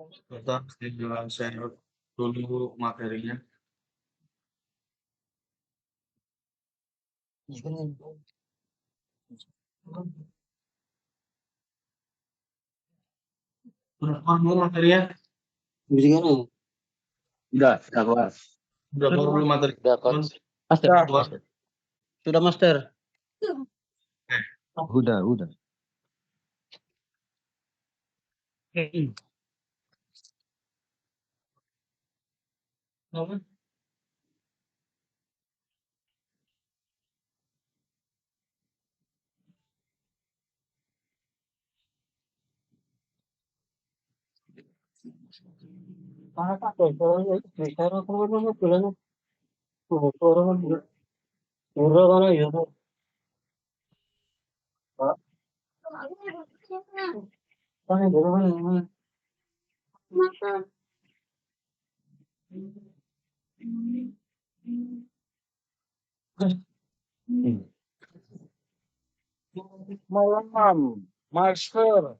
Tetap saya dulu materinya. Udah keluar belum materinya? Udah keluar. Udah keluar belum materi? Udah keluar. Master. Sudah master. Udah. Apa? Malam, Master.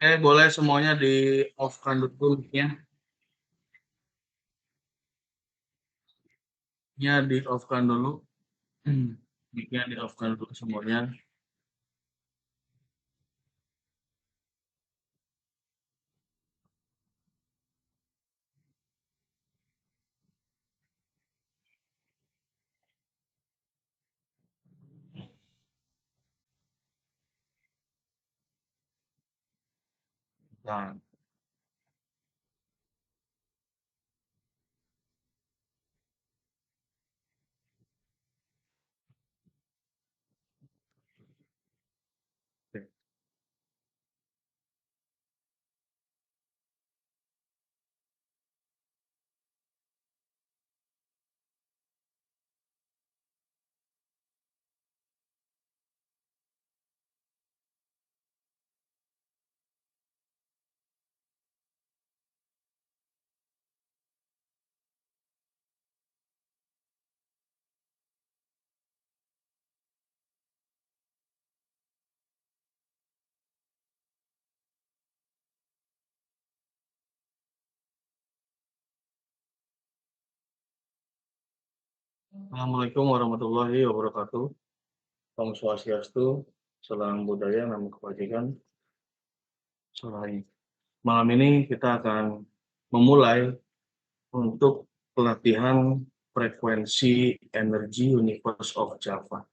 Ah, boleh semuanya di off-kan dulu mic-nya. Mic-nya di off-kan dulu. Mic-nya di off-kan dulu semuanya. Nah, oke. Assalamualaikum warahmatullahi wabarakatuh. Om Swastiastu, salam budaya, namo kebajikan. Malam ini kita akan memulai untuk pelatihan frekuensi energi Universe of Java.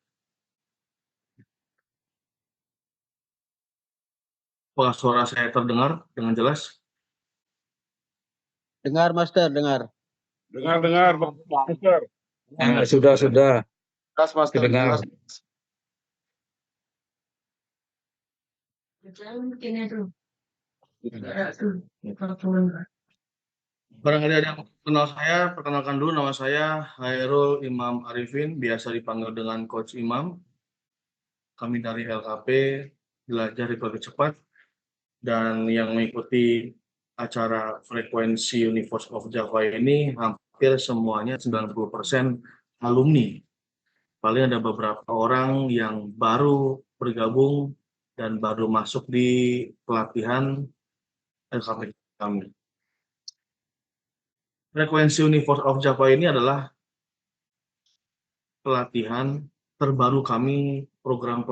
Apakah suara saya terdengar dengan jelas? Dengar master, dengar. Dengar, Master. Sudah. Kas, Master. Dengar. Barangkali ada yang kenal saya, perkenalkan dulu, nama saya Hairul Imam Arifin, biasa dipanggil dengan Coach Imam. Kami dari LKP, Belajar Dibagi Cepat, dan yang mengikuti acara frekuensi Universe of Java ini hampir semuanya 90% alumni. Paling ada beberapa orang yang baru bergabung dan baru masuk di pelatihan LKP kami. Frekuensi Universe of Java ini adalah pelatihan terbaru kami, program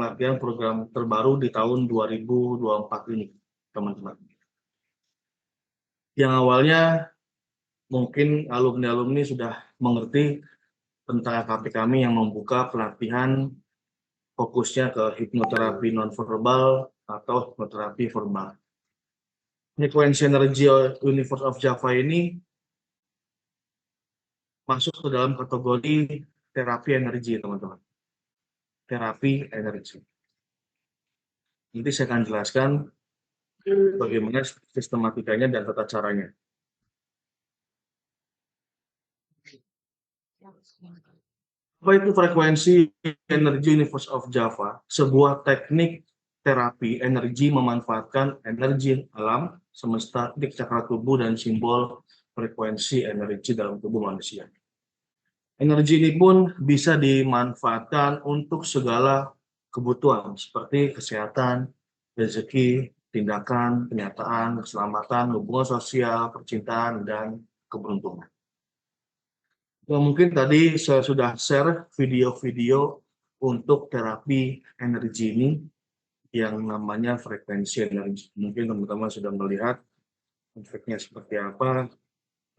terbaru di tahun 2024 ini, teman-teman. Yang awalnya mungkin alumni-alumni sudah mengerti tentang LKP kami yang membuka pelatihan fokusnya ke hipnoterapi nonverbal atau hipnoterapi verbal. Frekuensi energi Universe of Java ini masuk ke dalam kategori terapi energi, teman-teman. Terapi energi. Nanti saya akan jelaskan bagaimana sistematikanya dan tata caranya. Apa itu frekuensi energi Universe of Java? Sebuah teknik terapi energi memanfaatkan energi alam semesta, titik cakra tubuh, dan simbol frekuensi energi dalam tubuh manusia. Energi ini pun bisa dimanfaatkan untuk segala kebutuhan seperti kesehatan, rezeki, tindakan, kenyataan, keselamatan, hubungan sosial, percintaan, dan keberuntungan. Mungkin tadi saya sudah share video-video untuk terapi energi ini yang namanya frekuensi energi. Mungkin teman-teman sudah melihat efeknya seperti apa,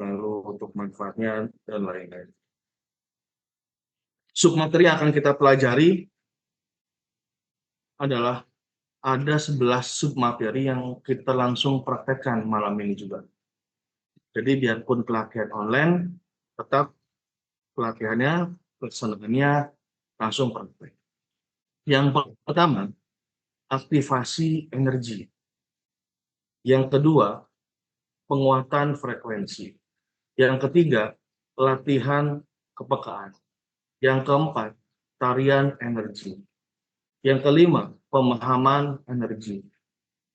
lalu untuk manfaatnya, dan lain-lain. Submateri yang akan kita pelajari adalah ada 11 submateri yang kita langsung praktekkan malam ini juga. Jadi biarpun pelatihan online, tetap pelatihannya, pelaksanaannya langsung praktek. Yang pertama, aktivasi energi. Yang kedua, penguatan frekuensi. Yang ketiga, latihan kepekaan. Yang keempat, tarian energi. Yang kelima, pemahaman energi.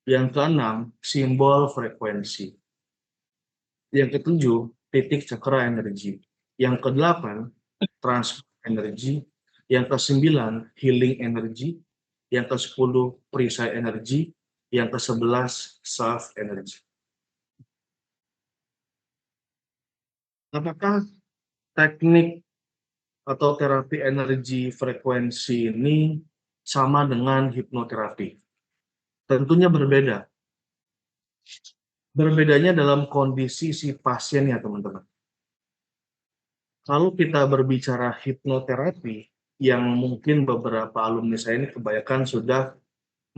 Yang keenam, simbol frekuensi. Yang ketujuh, titik cakra energi. Yang kedelapan, transfer energi. Yang kesembilan, healing energi. Yang ke-10, perisai energi. Yang ke-11, self energy. Apakah teknik atau terapi energi frekuensi ini sama dengan hipnoterapi? Tentunya berbeda. Berbedanya dalam kondisi si pasiennya, teman-teman. Kalau kita berbicara hipnoterapi, yang mungkin beberapa alumni saya ini kebanyakan sudah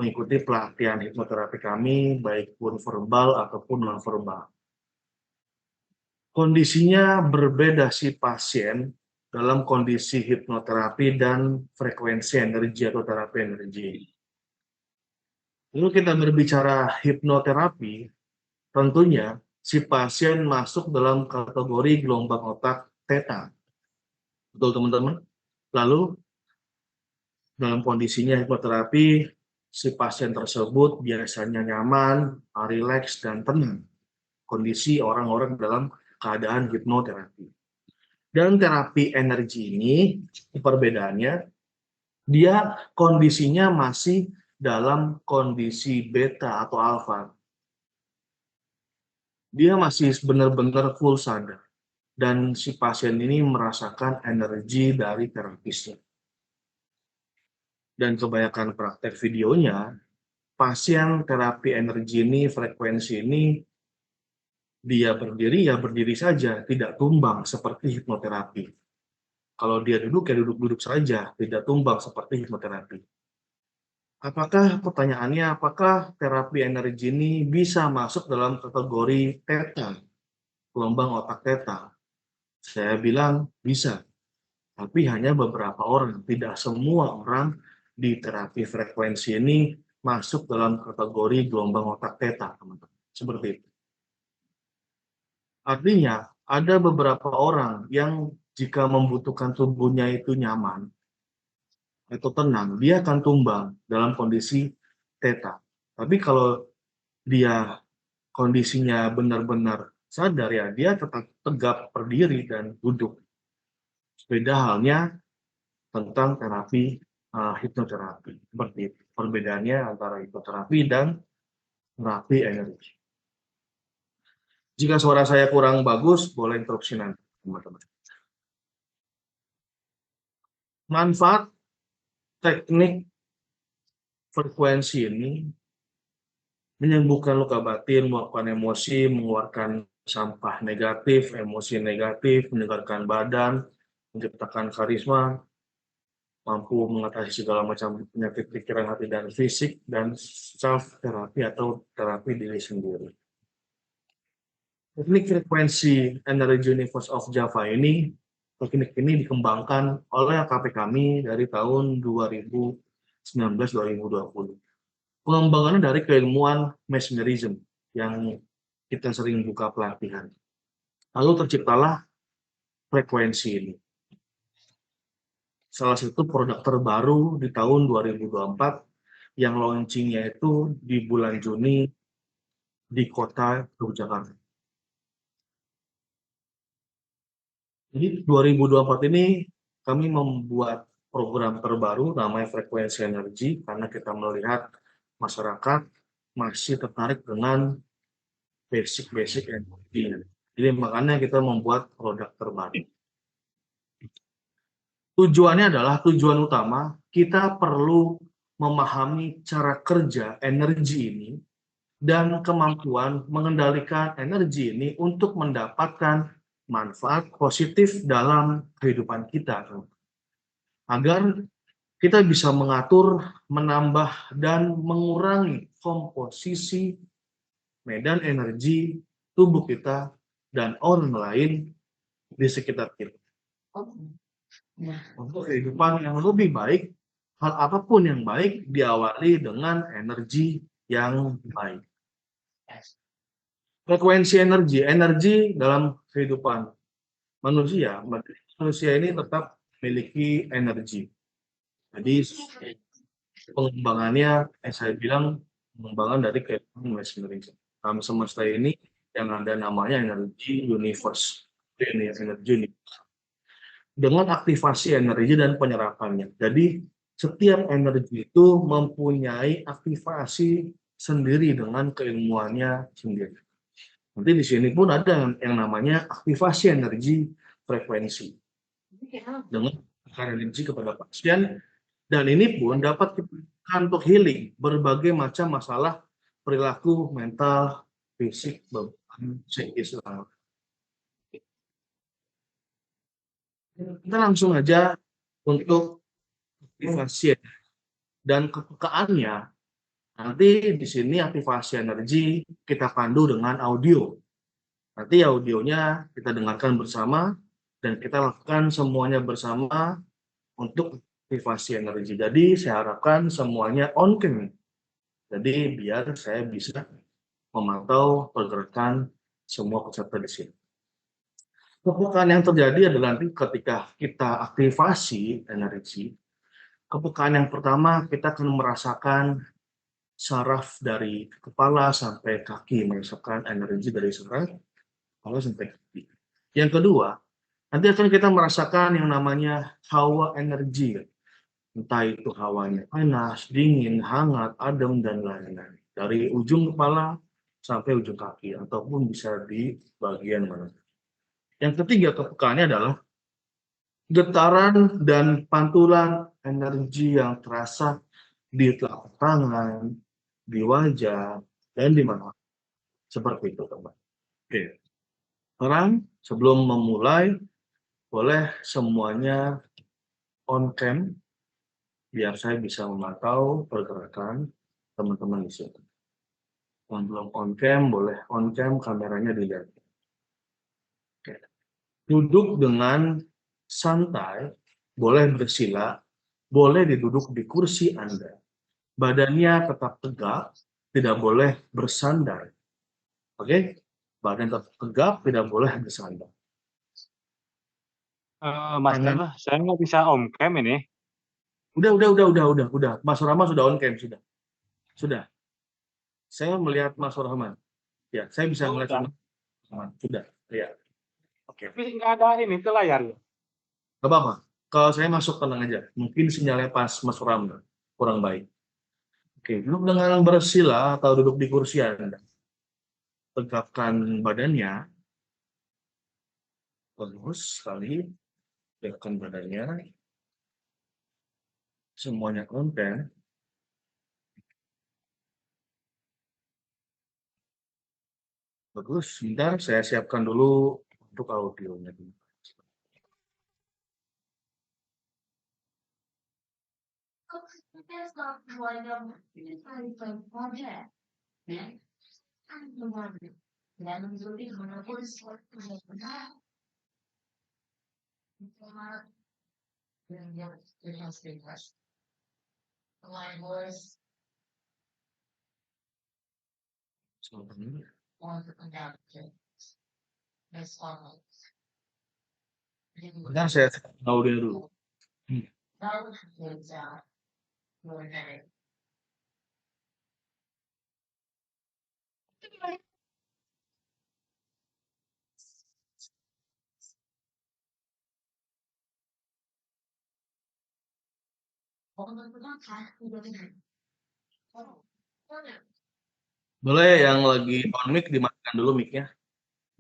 mengikuti pelatihan hipnoterapi kami, baik pun verbal ataupun non-verbal. Kondisinya berbeda si pasien dalam kondisi hipnoterapi dan frekuensi energi atau terapi energi. Lalu kita berbicara hipnoterapi, tentunya si pasien masuk dalam kategori gelombang otak theta. Betul, teman-teman? Lalu dalam kondisinya hipnoterapi, si pasien tersebut biasanya nyaman, rileks, dan tenang. Kondisi orang-orang dalam keadaan hipnoterapi. Dan terapi energi ini, perbedaannya, dia kondisinya masih dalam kondisi beta atau alfa. Dia masih benar-benar full sadar. Dan si pasien ini merasakan energi dari terapisnya. Dan kebanyakan praktek videonya, pasien terapi energi ini, frekuensi ini, dia berdiri, ya berdiri saja, tidak tumbang seperti hipnoterapi. Kalau dia duduk, ya duduk-duduk saja, tidak tumbang seperti hipnoterapi. Pertanyaannya, apakah terapi energi ini bisa masuk dalam kategori theta, gelombang otak theta? Saya bilang bisa, tapi hanya beberapa orang, tidak semua orang di terapi frekuensi ini masuk dalam kategori gelombang otak theta, teman-teman. Seperti itu. Artinya, ada beberapa orang yang jika membutuhkan tubuhnya itu nyaman atau tenang, dia akan tumbang dalam kondisi theta. Tapi kalau dia kondisinya benar-benar sadar, ya dia tetap tegap berdiri dan duduk. Beda halnya tentang terapi hipnoterapi. Seperti itu. Perbedaannya antara hipnoterapi dan terapi energi. Jika suara saya kurang bagus, boleh interupsi nanti, teman-teman. Manfaat teknik frekuensi ini menyembuhkan luka batin, meluapkan emosi, mengeluarkan sampah negatif, emosi negatif, menyegarkan badan, menciptakan karisma, mampu mengatasi segala macam penyakit pikiran, hati, dan fisik, dan self-terapi atau terapi diri sendiri. Teknik frekuensi Energy Universe of Java ini, teknik ini dikembangkan oleh AKP kami dari tahun 2019-2020. Pengembangannya dari keilmuan mesmerism yang kita sering buka pelatihan. Lalu terciptalah frekuensi ini. Salah satu produk terbaru di tahun 2024 yang launchingnya itu di bulan Juni di kota Yogyakarta. Jadi 2024 ini kami membuat program terbaru namanya frekuensi energi karena kita melihat masyarakat masih tertarik dengan basic energi. Jadi makanya kita membuat produk terbaru. Tujuannya adalah tujuan utama kita perlu memahami cara kerja energi ini dan kemampuan mengendalikan energi ini untuk mendapatkan manfaat positif dalam kehidupan kita agar kita bisa mengatur, menambah, dan mengurangi komposisi medan energi tubuh kita dan orang lain di sekitar kita. Untuk kehidupan yang lebih baik, hal apapun yang baik diawali dengan energi yang baik. Frekuensi energi dalam kehidupan manusia ini tetap memiliki energi. Jadi pengembangannya, saya bilang pengembangan dari kehidupan sendiri. Dalam semesta ini yang ada namanya energi universe, energi dengan aktivasi energi dan penyerapannya. Jadi setiap energi itu mempunyai aktivasi sendiri dengan keilmuannya sendiri. Nanti di sini pun ada yang namanya aktivasi energi frekuensi dengan energi kepada pasien, dan ini pun dapat digunakan untuk healing berbagai macam masalah perilaku mental, fisik, beban, psikis. Kita langsung aja untuk aktivasi dan kepekaannya. Nanti di sini aktivasi energi kita pandu dengan audio. Nanti audionya kita dengarkan bersama dan kita lakukan semuanya bersama untuk aktivasi energi. Jadi saya harapkan semuanya on cam. Jadi biar saya bisa memantau pergerakan semua peserta di sini. Kepekaan yang terjadi adalah nanti ketika kita aktivasi energi, kepekaan yang pertama kita akan merasakan saraf dari kepala sampai kaki, merasakan energi dari saraf kepala sampai kaki. Yang kedua, nanti akan kita merasakan yang namanya hawa energi, entah itu hawanya panas, dingin, hangat, adem, dan lain-lain. Dari ujung kepala sampai ujung kaki, ataupun bisa di bagian mana. Yang ketiga kepekaannya adalah getaran dan pantulan energi yang terasa di telapak tangan, di wajah, dan di mana. Seperti itu, teman. Oke. Sekarang sebelum memulai, boleh semuanya on cam, biar saya bisa memantau pergerakan teman-teman di sini. Yang belum on cam, boleh on cam, kameranya dilihat. Oke. Duduk dengan santai, boleh bersila, boleh diduduk di kursi Anda. Badannya tetap tegak, tidak boleh bersandar. Oke? Badan tetap tegak, tidak boleh bersandar. Master, saya nggak bisa on cam ini. Udah. Mas Rahman sudah on cam, sudah. Saya melihat Mas Rahman. Ya, saya bisa melihat Mas Rahman. Sudah, ya. Oke. Tapi nggak ada ini ke layar ya. Gak apa-apa. Kalau saya masuk tenang aja. Mungkin sinyalnya pas Mas Rahman kurang baik. Oke, duduk dengan bersila atau duduk di kursi Anda. Tegakkan badannya. Terus sekali. Tegakkan badannya. Semuanya konten. Bagus, sebentar saya siapkan dulu untuk audionya. Sebentar saya audio dulu. Boleh yang lagi on mic dimatikan dulu mic-nya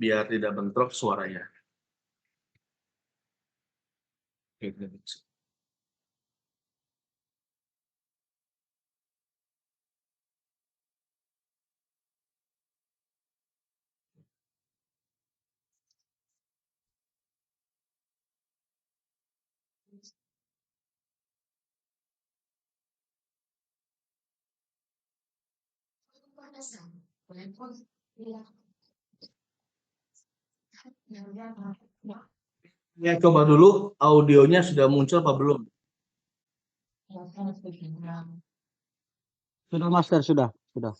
biar tidak bentrok suaranya. Oke. Ya, coba dulu audionya sudah muncul apa belum? Sudah Master, sudah. Sudah,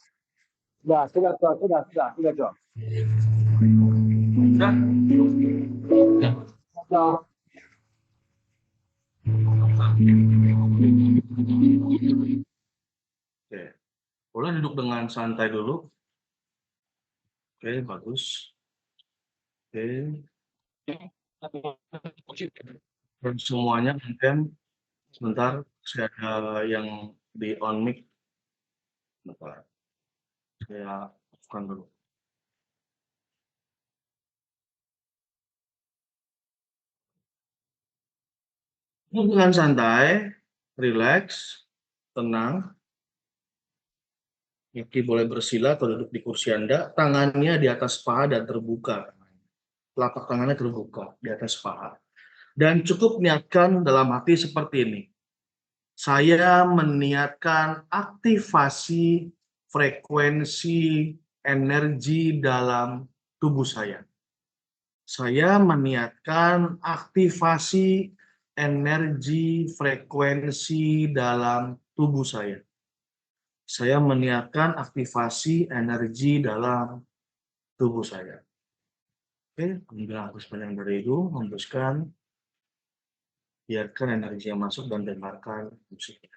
Cok. Sudah? Sudah. Oke. Boleh duduk dengan santai dulu. Oke, bagus. Oke. Dan semuanya kan sebentar saya ada yang di on mic. Bentar. Saya bukan dulu. Dengan santai, rileks, tenang. Kaki boleh bersila atau duduk di kursi Anda, tangannya di atas paha dan terbuka. Telapak tangannya terbuka di atas paha. Dan cukup niatkan dalam hati seperti ini. Saya meniatkan aktivasi frekuensi energi dalam tubuh saya. Saya meniatkan aktivasi energi frekuensi dalam tubuh saya. Saya meniatkan aktivasi energi dalam tubuh saya. Oke, ambil nafas panjang dari hidung, hembuskan. Biarkan energi yang masuk dan dengarkan musiknya.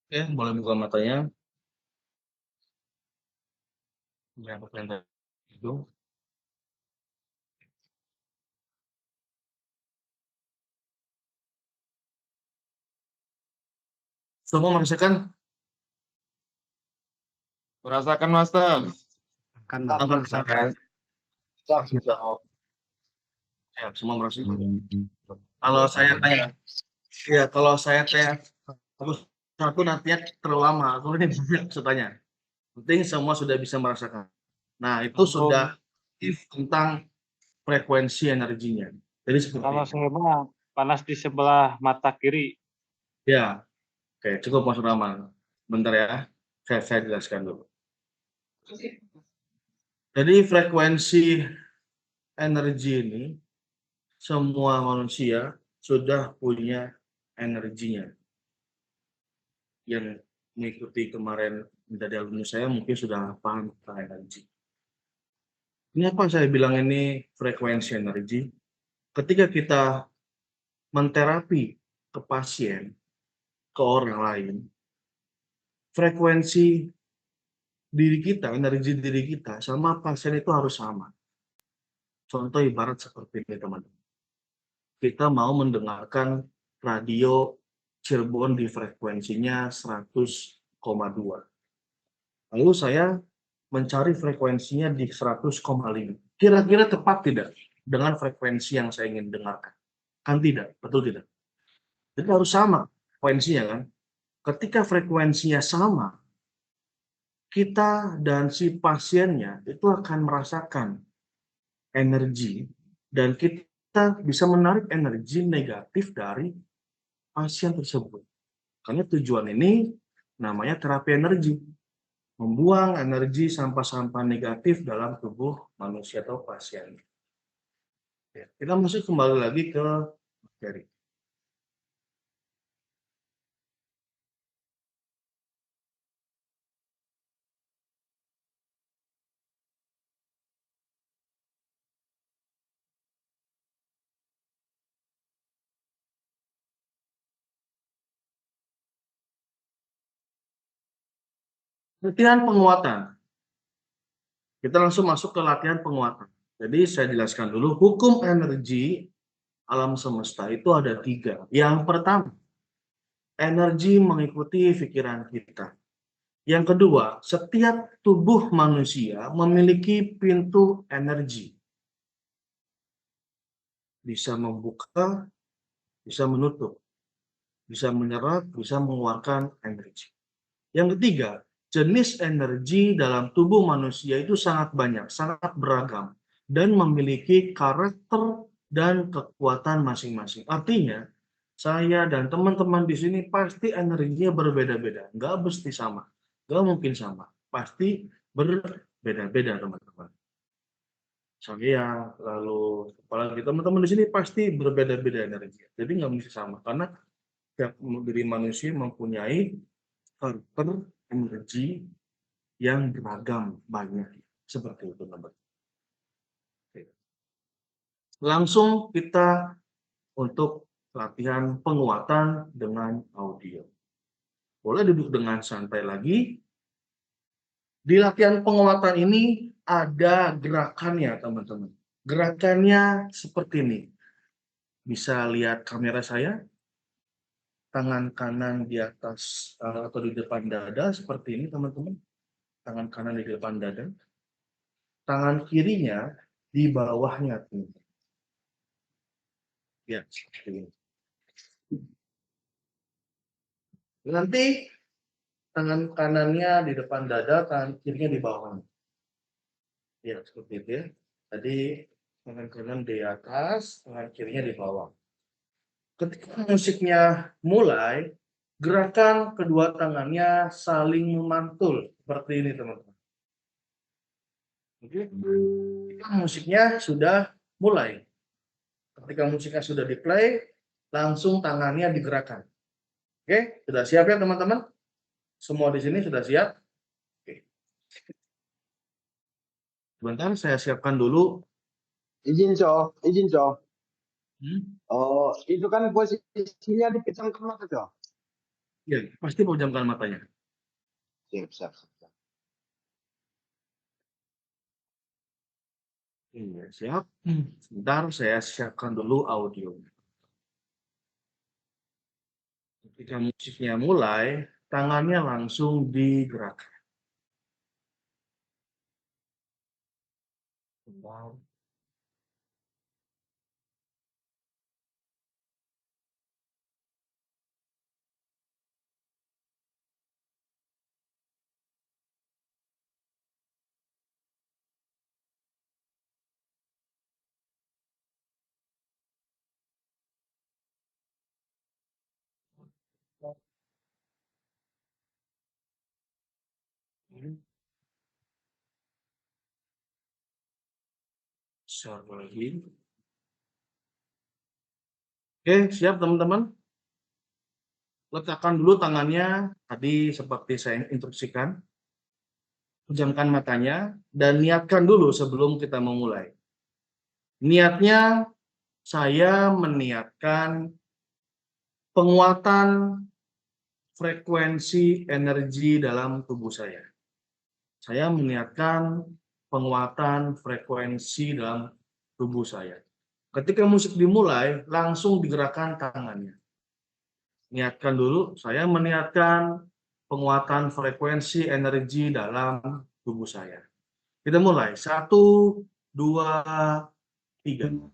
Oke, boleh buka matanya. Ya, pertanyaan itu. Semua merasakan Merasakan Master. apa merasakan? Ya, semua merasakan. Kalau saya tanya, ya kalau saya tanya, aku nantinya terlalu lama. Aku ini banyak tanya. Penting semua sudah bisa merasakan. Nah, itu sudah tentang frekuensi energinya. Jadi seperti Kalau saya mah panas di sebelah mata kiri. ya, oke, cukup Mas Rahman. Bentar ya, saya jelaskan dulu. Jadi frekuensi energi ini semua manusia sudah punya energinya. Yang mengikuti kemarin menjadi alumni saya mungkin sudah paham tentang energi. Ini apa saya bilang ini frekuensi energi? Ketika kita menterapi ke pasien, ke orang lain, frekuensi diri kita, energi diri kita sama pasien itu harus sama. Contoh ibarat seperti ini teman-teman. Kita mau mendengarkan radio Cirebon di frekuensinya 100,2. Lalu saya mencari frekuensinya di 100,5. Kira-kira tepat tidak dengan frekuensi yang saya ingin dengarkan? Kan tidak, betul tidak? Jadi harus sama frekuensinya kan? Ketika frekuensinya sama, kita dan si pasiennya itu akan merasakan energi dan kita bisa menarik energi negatif dari pasien tersebut. Karena tujuan ini namanya terapi energi. Membuang energi sampah-sampah negatif dalam tubuh manusia atau pasien. Kita masuk kembali lagi ke materi. Latihan penguatan. Kita langsung masuk ke latihan penguatan. Jadi saya jelaskan dulu, hukum energi alam semesta itu ada 3. Yang pertama, energi mengikuti pikiran kita. Yang kedua, setiap tubuh manusia memiliki pintu energi. Bisa membuka, bisa menutup, bisa menyerap, bisa mengeluarkan energi. Yang ketiga, jenis energi dalam tubuh manusia itu sangat banyak, sangat beragam, dan memiliki karakter dan kekuatan masing-masing. Artinya, saya dan teman-teman di sini pasti energinya berbeda-beda, nggak mesti sama, nggak mungkin sama, pasti berbeda-beda teman-teman. Saya lalu apalagi teman-teman di sini pasti berbeda-beda energi, jadi nggak mesti sama karena setiap diri manusia mempunyai karakter energi yang beragam banyak seperti itu teman. Langsung kita untuk latihan penguatan dengan audio. Boleh duduk dengan santai lagi. Di latihan penguatan ini ada gerakannya teman-teman. Gerakannya seperti ini. Bisa lihat kamera saya. Tangan kanan di atas atau di depan dada seperti ini teman-teman. Tangan kanan di depan dada. Tangan kirinya di bawahnya teman-teman. Ya, seperti ini. Nanti tangan kanannya di depan dada, tangan kirinya di bawahnya. Ya, seperti itu ya. Tadi tangan kanan di atas, tangan kirinya di bawah. Ketika musiknya mulai, gerakan kedua tangannya saling memantul seperti ini teman-teman. Oke. Ketika musiknya sudah mulai. Ketika musiknya sudah di-play, langsung tangannya digerakkan. Oke, sudah siap ya teman-teman? Semua di sini sudah siap? Oke. Sebentar, saya siapkan dulu. Izin, Cok. Izin, Cok. Hmm? Oh, itu kan posisinya dipejamkan mata, Cok. Ya, pasti pejamkan matanya. Siap, siap, siap. Iya, siap. Sebentar, saya siapkan dulu audio. Ketika musiknya mulai, tangannya langsung digerakkan. Sebentar. Share lagi. Oke, siap teman-teman. Letakkan dulu tangannya, tadi seperti saya instruksikan. Pejamkan matanya, dan niatkan dulu sebelum kita memulai. Niatnya, saya meniatkan penguatan frekuensi energi dalam tubuh saya. Saya meniatkan penguatan frekuensi dalam tubuh saya. Ketika musik dimulai, langsung digerakkan tangannya. Niatkan dulu, saya meniatkan penguatan frekuensi energi dalam tubuh saya. Kita mulai. 1, 2, 3.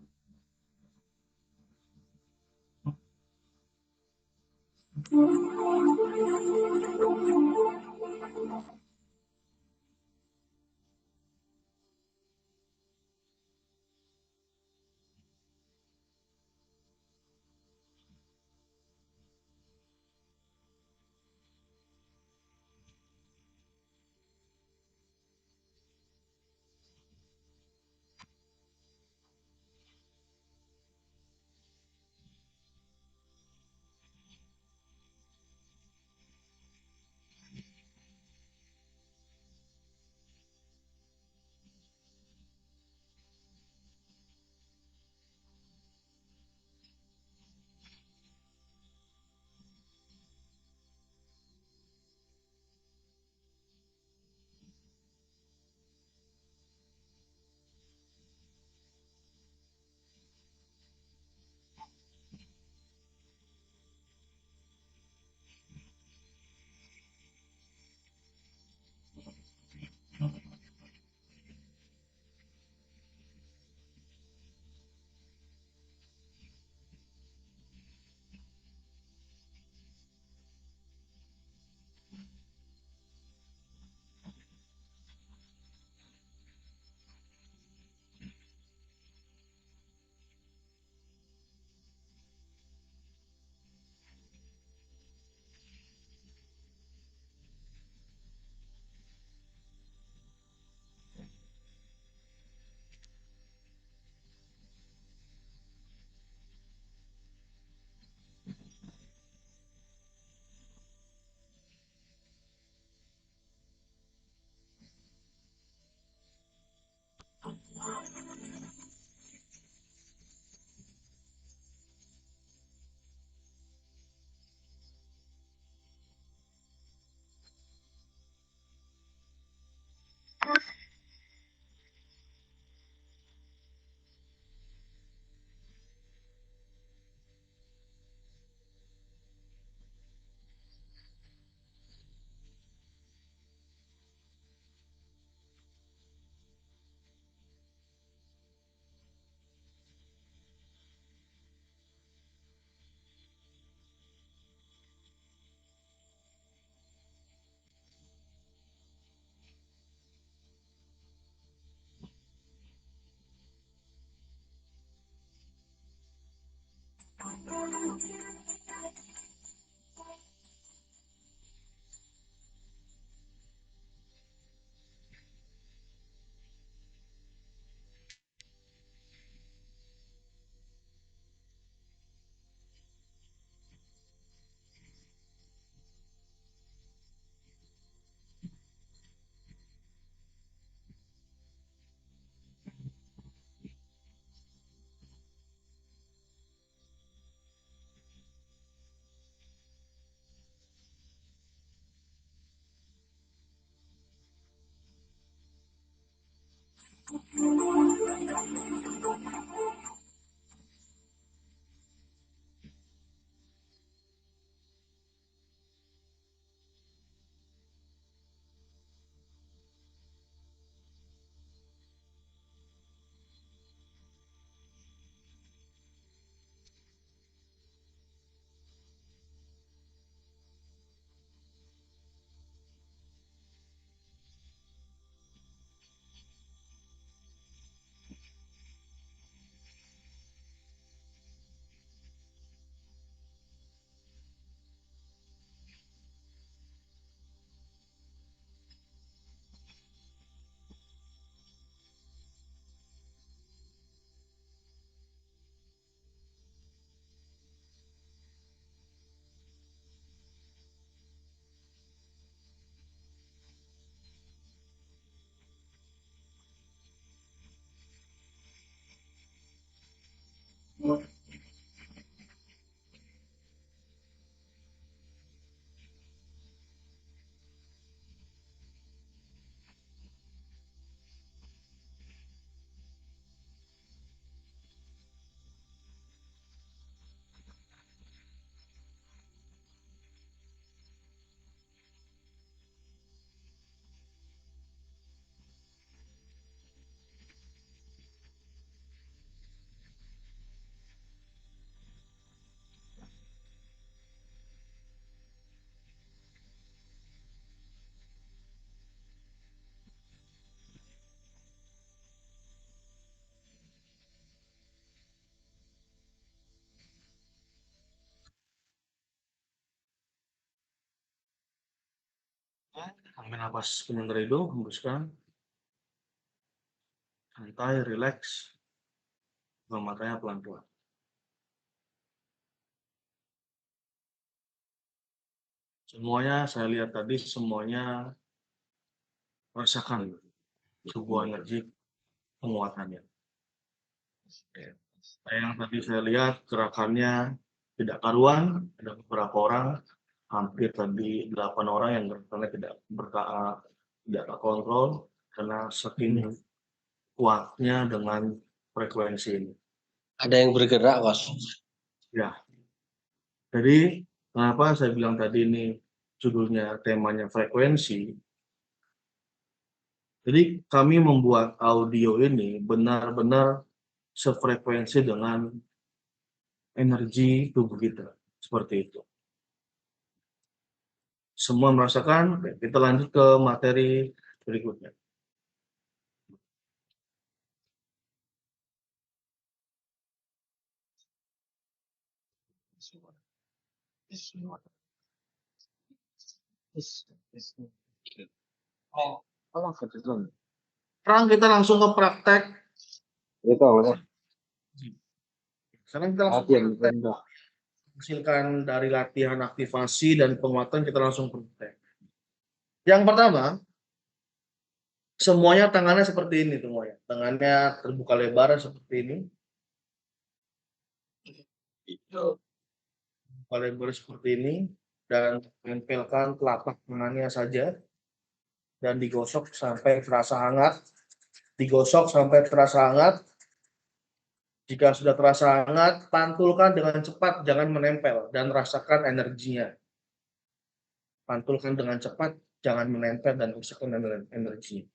Ambil napas penuh dari hidung, hembuskan. Santai, rileks. Buka matanya pelan-pelan. Semuanya saya lihat tadi semuanya merasakan sebuah energi penguatannya. Yang tadi saya lihat gerakannya tidak karuan, ada beberapa orang, hampir tadi 8 orang yang gerakannya tidak terkontrol karena saking kuatnya dengan frekuensi ini. Ada yang bergerak, Bos. Ya, jadi kenapa saya bilang tadi ini judulnya temanya frekuensi? Jadi kami membuat audio ini benar-benar sefrekuensi dengan energi tubuh kita. Seperti itu. Semua merasakan. Oke, kita lanjut ke materi berikutnya. Sekarang kita langsung ke praktek. Itu apa? Sekarang kita langsung ke praktek. Hasilkan dari latihan aktivasi dan penguatan, kita langsung praktek. Yang pertama, semuanya tangannya seperti ini semuanya. Tangannya terbuka lebar seperti ini. Terbuka lebar seperti ini dan tempelkan telapak tangannya saja dan digosok sampai terasa hangat. Digosok sampai terasa hangat. Jika sudah terasa hangat, pantulkan dengan cepat, jangan menempel dan rasakan energinya. Pantulkan dengan cepat, jangan menempel dan rasakan energinya.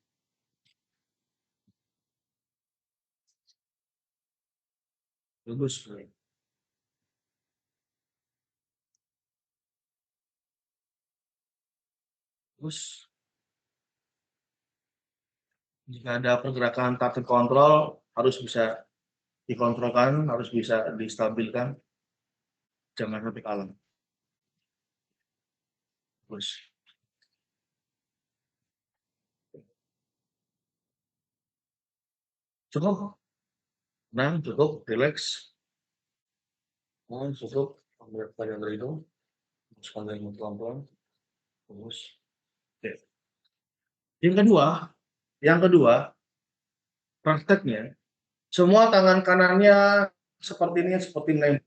Bagus. Terus, jika ada pergerakan tak terkontrol, harus bisa dikontrolkan, harus bisa distabilkan. Jangan sampai kalah. Terus. Cukup. Nah, cukup. Relax. Nah, cukup. Ambil panjang dari hidung. Teruskan dari mulut pelan-pelan. Terus. Oke. Yang kedua, prakteknya, semua tangan kanannya seperti ini, seperti menembak.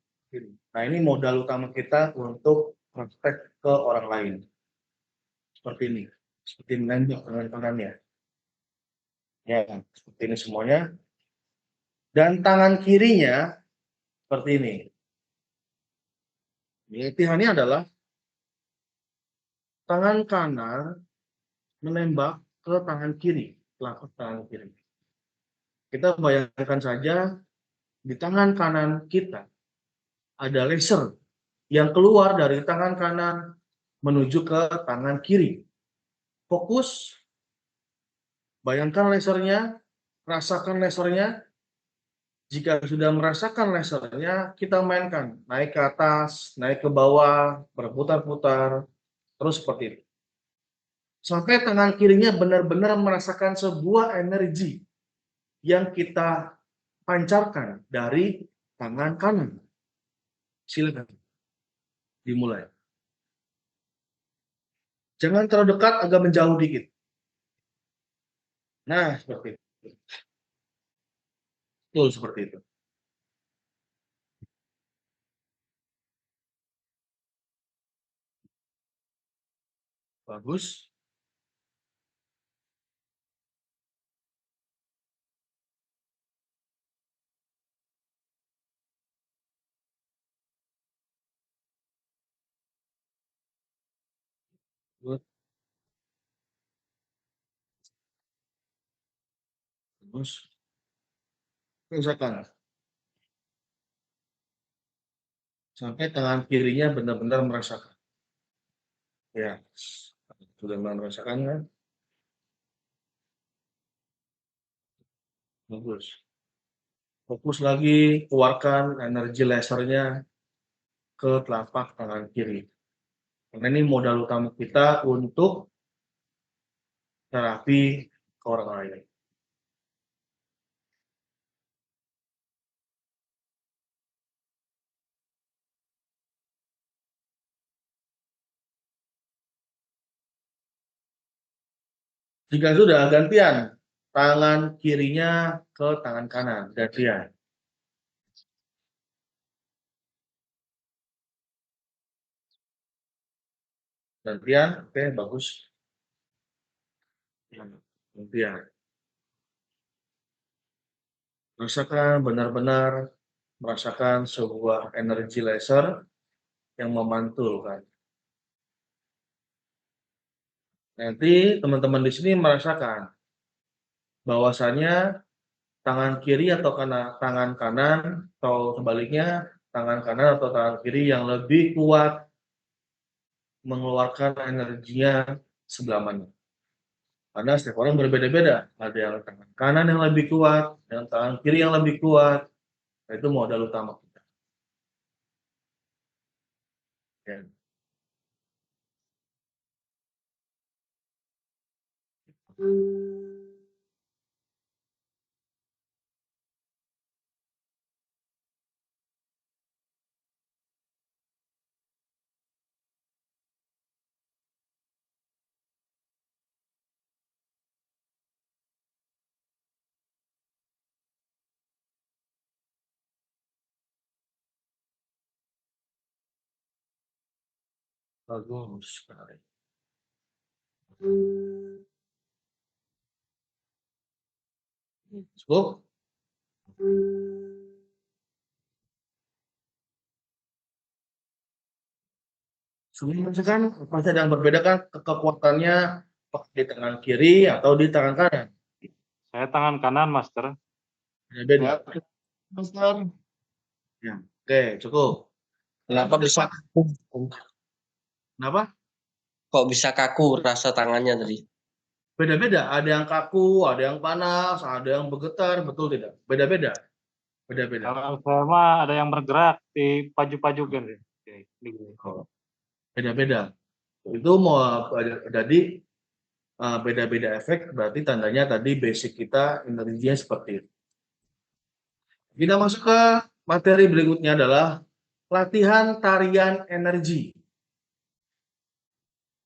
Nah, ini modal utama kita untuk praktek ke orang lain. Seperti ini, seperti menembak tangan kanannya. Ya, seperti ini semuanya. Dan tangan kirinya seperti ini. Latihannya adalah tangan kanan menembak ke tangan kiri, telapak tangan kiri. Kita bayangkan saja di tangan kanan kita ada laser yang keluar dari tangan kanan menuju ke tangan kiri. Fokus, bayangkan lasernya, rasakan lasernya. Jika sudah merasakan lasernya, kita mainkan. Naik ke atas, naik ke bawah, berputar-putar, terus seperti itu. Sampai tangan kirinya benar-benar merasakan sebuah energi yang kita pancarkan dari tangan kanan. Silakan dimulai. Jangan terlalu dekat, agak menjauh dikit. Nah, seperti itu. Betul seperti itu. Bagus. Good. Bagus. Rasakan. Sampai tangan kirinya benar-benar merasakan. Ya, sudah merasakan kan? Bagus. Fokus lagi, keluarkan energi lasernya ke telapak tangan kiri. Karena ini modal utama kita untuk terapi ke orang lain. Jika sudah, gantian. Tangan kirinya ke tangan kanan. Gantian. Gantian, oke, bagus. Gantian. Rasakan benar-benar merasakan sebuah energi laser yang memantulkan. Nanti teman-teman di sini merasakan bahwasannya tangan kiri atau tangan kanan atau sebaliknya tangan kanan atau tangan kiri yang lebih kuat mengeluarkan energinya sebelah mana. Karena setiap orang berbeda-beda. Ada yang tangan kanan yang lebih kuat, yang tangan kiri yang lebih kuat. Nah, itu modal utama kita. Ya. Bagus sekali. Cukup? Sebenarnya kan masih ada yang berbeda kan kekuatannya di tangan kiri atau di tangan kanan. Saya tangan kanan, Master. Beda. Master. Ya. Oke, cukup. Kenapa bisa kaku? Kenapa? Kok bisa kaku rasa tangannya tadi? Beda-beda. Ada yang kaku, ada yang panas, ada yang bergetar, betul tidak? Beda-beda. Beda-beda. Kalau saya mah ada yang bergerak di paju-pajukan. Oh, beda-beda. Itu mau jadi beda-beda efek, berarti tandanya tadi basic kita energinya seperti itu. Kita masuk ke materi berikutnya adalah latihan tarian energi.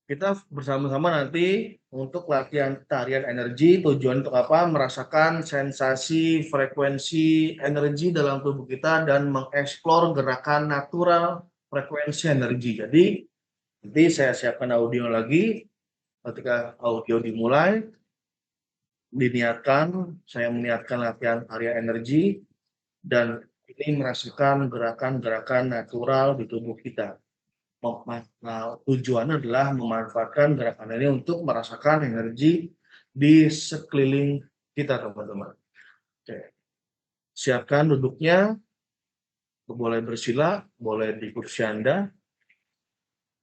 Kita bersama-sama nanti untuk latihan tarian energi, tujuan untuk apa? Merasakan sensasi, frekuensi energi dalam tubuh kita dan mengeksplor gerakan natural frekuensi energi. Jadi, nanti saya siapkan audio lagi. Ketika audio dimulai, saya meniatkan latihan tarian energi, dan ini merasakan gerakan-gerakan natural di tubuh kita. Nah, tujuannya adalah memanfaatkan gerakan ini untuk merasakan energi di sekeliling kita, teman-teman. Oke. Siapkan duduknya, boleh bersila, boleh di kursi Anda.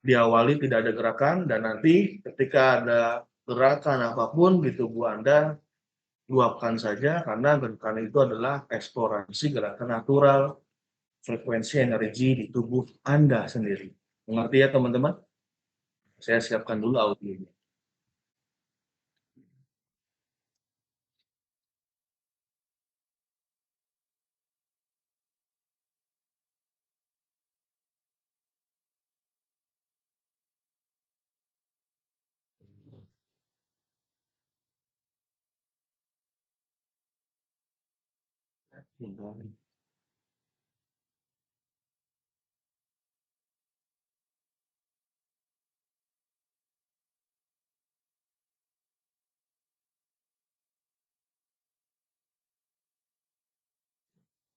Diawali tidak ada gerakan, dan nanti ketika ada gerakan apapun di tubuh Anda, luapkan saja, karena gerakan itu adalah eksplorasi gerakan natural frekuensi energi di tubuh Anda sendiri. Mengerti ya, teman-teman? Saya siapkan dulu audionya.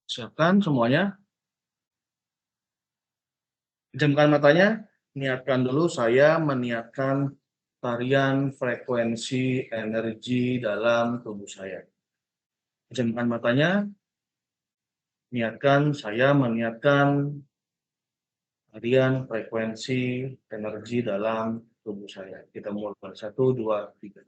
Siapkan semuanya. Pejamkan matanya, niatkan dulu. Saya meniatkan tarian frekuensi energi dalam tubuh saya. Pejamkan matanya, niatkan, saya meniatkan tarian frekuensi energi dalam tubuh saya. Kita mulai 1, 2, 3.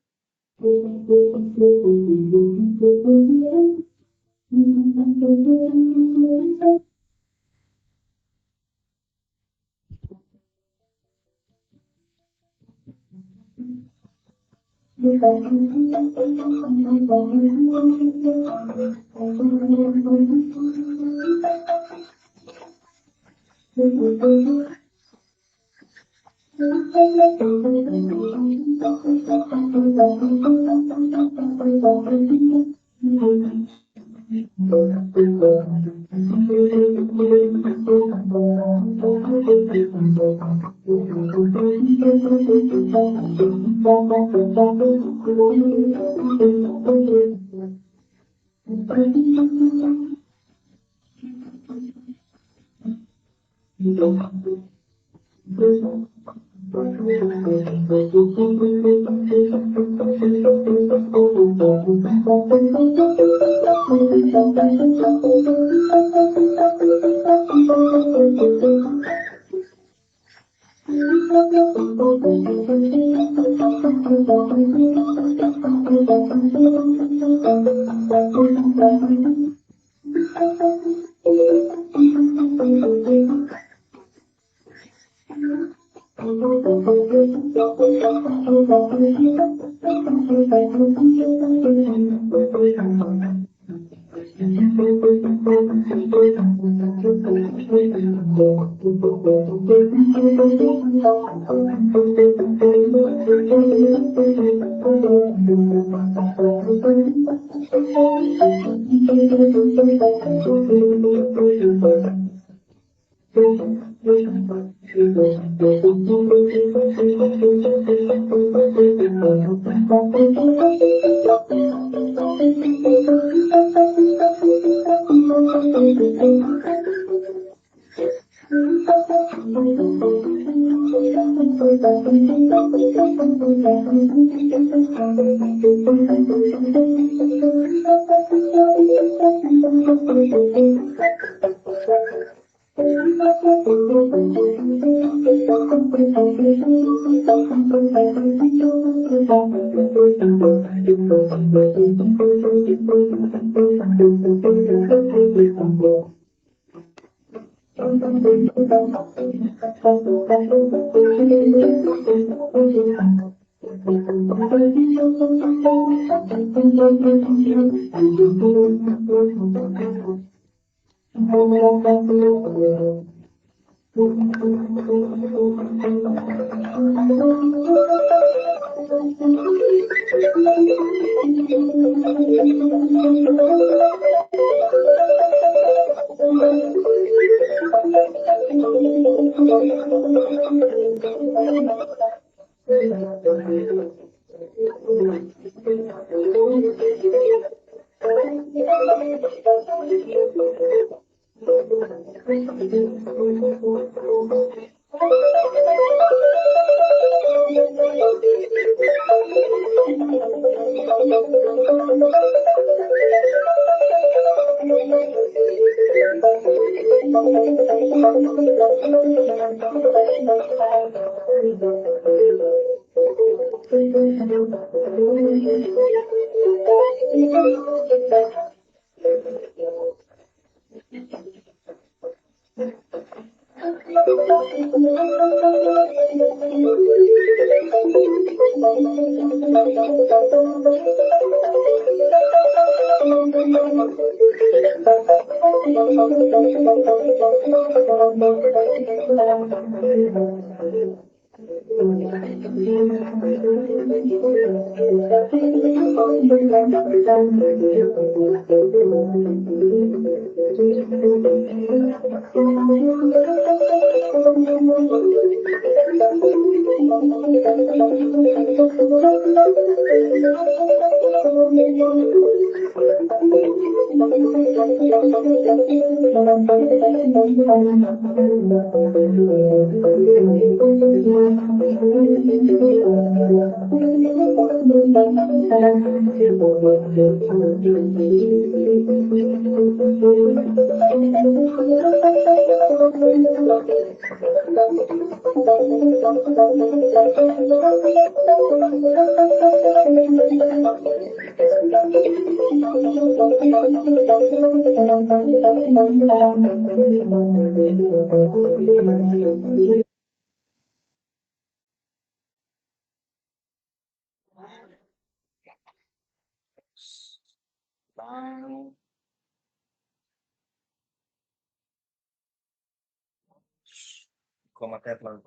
Buka matanya pelan.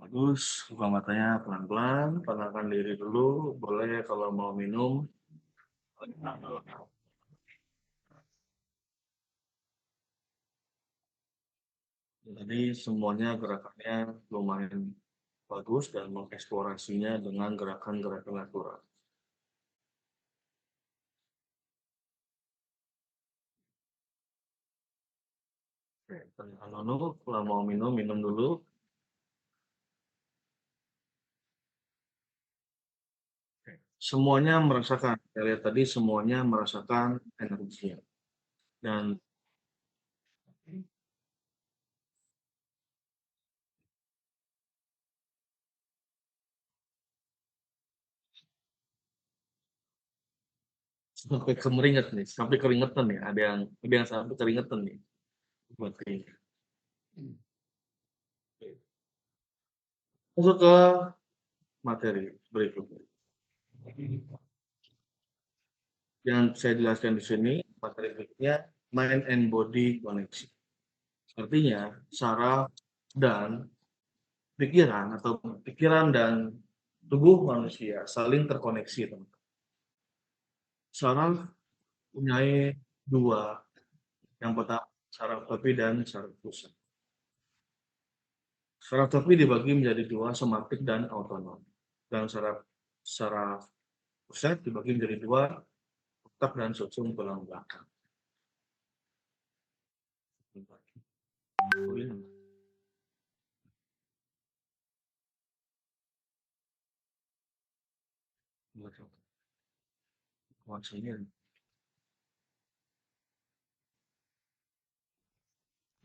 Bagus, buka matanya pelan-pelan, tenangkan diri dulu, boleh kalau mau minum. Jadi semuanya gerakannya lumayan bagus dan mengeksplorasinya dengan gerakan-gerakan natural. Oke, tenangkan dulu, kalau mau minum, minum dulu. Semuanya merasakan, saya lihat tadi semuanya merasakan energinya. Dan Sampai kemeringat nih, sampai keringetan nih. Ada yang sampai keringetan nih. Berarti. Masuk ke materi berikutnya. Yang saya jelaskan di sini, materi berikutnya mind and body connection. Artinya, saraf dan pikiran dan tubuh manusia saling terkoneksi, teman-teman. Saraf punya dua, yang pertama saraf tepi dan saraf pusat. Saraf tepi dibagi menjadi dua, somatik dan autonom. Dan saraf pusat dibagi menjadi dua, otak dan sumsum tulang belakang.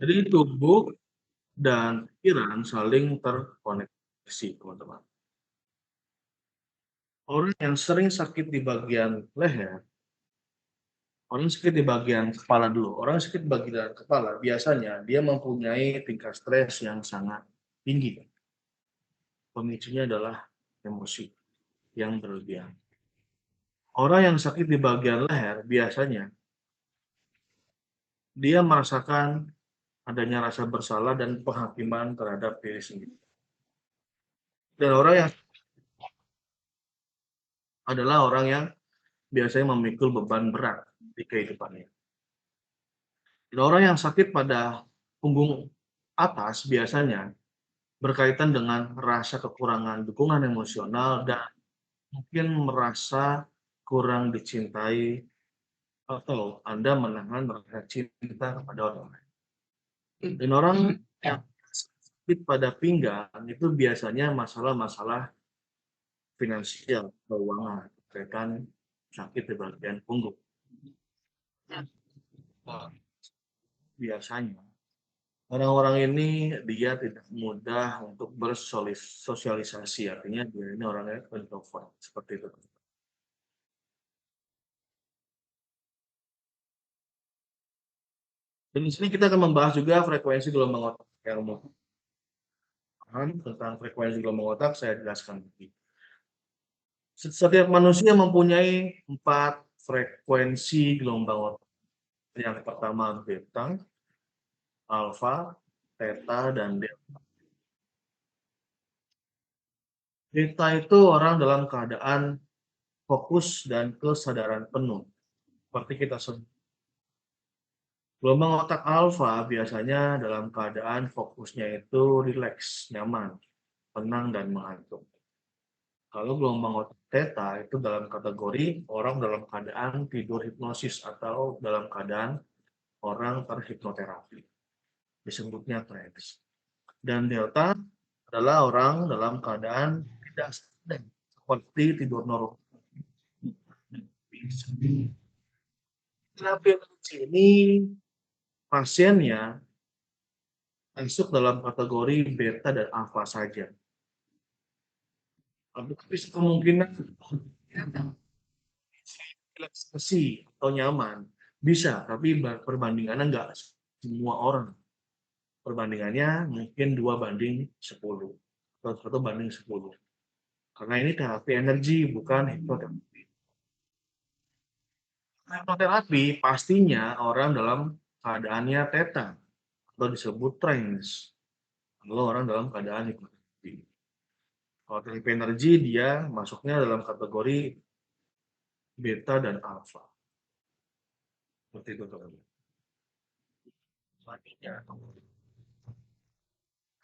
Jadi tubuh dan pikiran saling terkoneksi, teman-teman. Orang yang sering sakit di bagian leher, orang sakit di bagian kepala dulu. Orang sakit di bagian kepala biasanya dia mempunyai tingkat stres yang sangat tinggi. Pemicunya adalah emosi yang berlebihan. Orang yang sakit di bagian leher biasanya dia merasakan adanya rasa bersalah dan penghakiman terhadap diri sendiri. Dan orang yang adalah orang yang biasanya memikul beban berat di kehidupannya. Dan orang yang sakit pada punggung atas biasanya berkaitan dengan rasa kekurangan dukungan emosional dan mungkin merasa kurang dicintai atau Anda menahan rasa cinta kepada orang lain. Dan orang yang sakit pada pinggang itu biasanya masalah-masalah finansial, keuangan, berkaitan sakit di bagian punggung. Biasanya orang-orang ini dia tidak mudah untuk bersosialisasi, artinya dia ini orangnya introvert, seperti itu. Dan di sini kita akan membahas juga frekuensi gelombang otak yang umum. Tentang frekuensi gelombang otak saya jelaskan lagi. Setiap manusia mempunyai 4 frekuensi gelombang otak. Yang pertama beta, alfa, theta, dan delta. Beta itu orang dalam keadaan fokus dan kesadaran penuh. Seperti kita sebut. Gelombang otak alfa biasanya dalam keadaan fokusnya itu rileks, nyaman, tenang, dan mengantuk. Kalau gelombang otak theta itu dalam kategori orang dalam keadaan tidur hipnosis atau dalam keadaan orang terhipnoterapi. Disebutnya trance. Dan delta adalah orang dalam keadaan tidak sadar, seperti tidur normal. Terapi ini pasiennya masuk dalam kategori beta dan alfa saja. Tapi kemungkinan relaksasi atau nyaman bisa, tapi perbandingannya enggak semua orang. Perbandingannya mungkin 2:10 atau 1:10. Karena ini terapi energi, bukan hipnoterapi. Hipnoterapi pastinya orang dalam keadaannya theta atau disebut trance. Kalau orang dalam keadaan hipnoterapi. Kalau terapi energi dia masuknya dalam kategori beta dan alfa. Seperti itu teman-teman. Selanjutnya,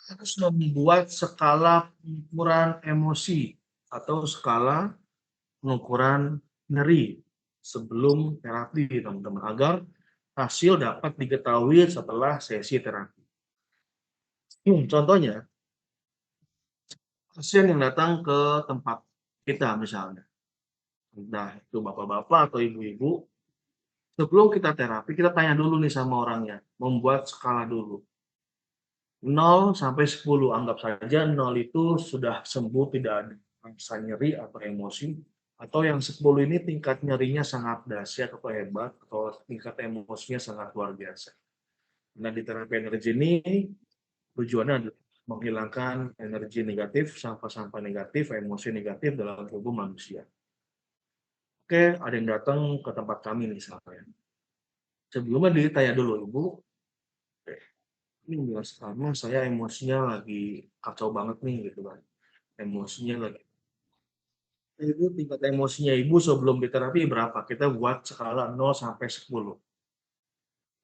harus membuat skala pengukuran emosi atau skala pengukuran nyeri sebelum terapi, teman-teman, agar hasil dapat diketahui setelah sesi terapi. Contohnya, pasien yang datang ke tempat kita misalnya, entah itu bapak-bapak atau ibu-ibu, Sebelum kita terapi, kita tanya dulu nih sama orangnya, membuat skala dulu. 0 sampai 10, anggap saja 0 itu sudah sembuh, tidak ada rasa nyeri atau emosi, atau yang 10 ini tingkat nyerinya sangat dahsyat atau hebat, atau tingkat emosinya sangat luar biasa. Nah, di terapi energi ini tujuannya adalah menghilangkan energi negatif, sampah-sampah negatif, emosi negatif dalam tubuh manusia. Oke, ada yang datang ke tempat kami misalnya. Sebelumnya ditanya dulu, Ibu, ini jelas karena saya emosinya lagi kacau banget nih gitu kan. Emosinya lagi. Ibu tingkat emosinya Ibu sebelum diterapi berapa? Kita buat skala 0 sampai 10.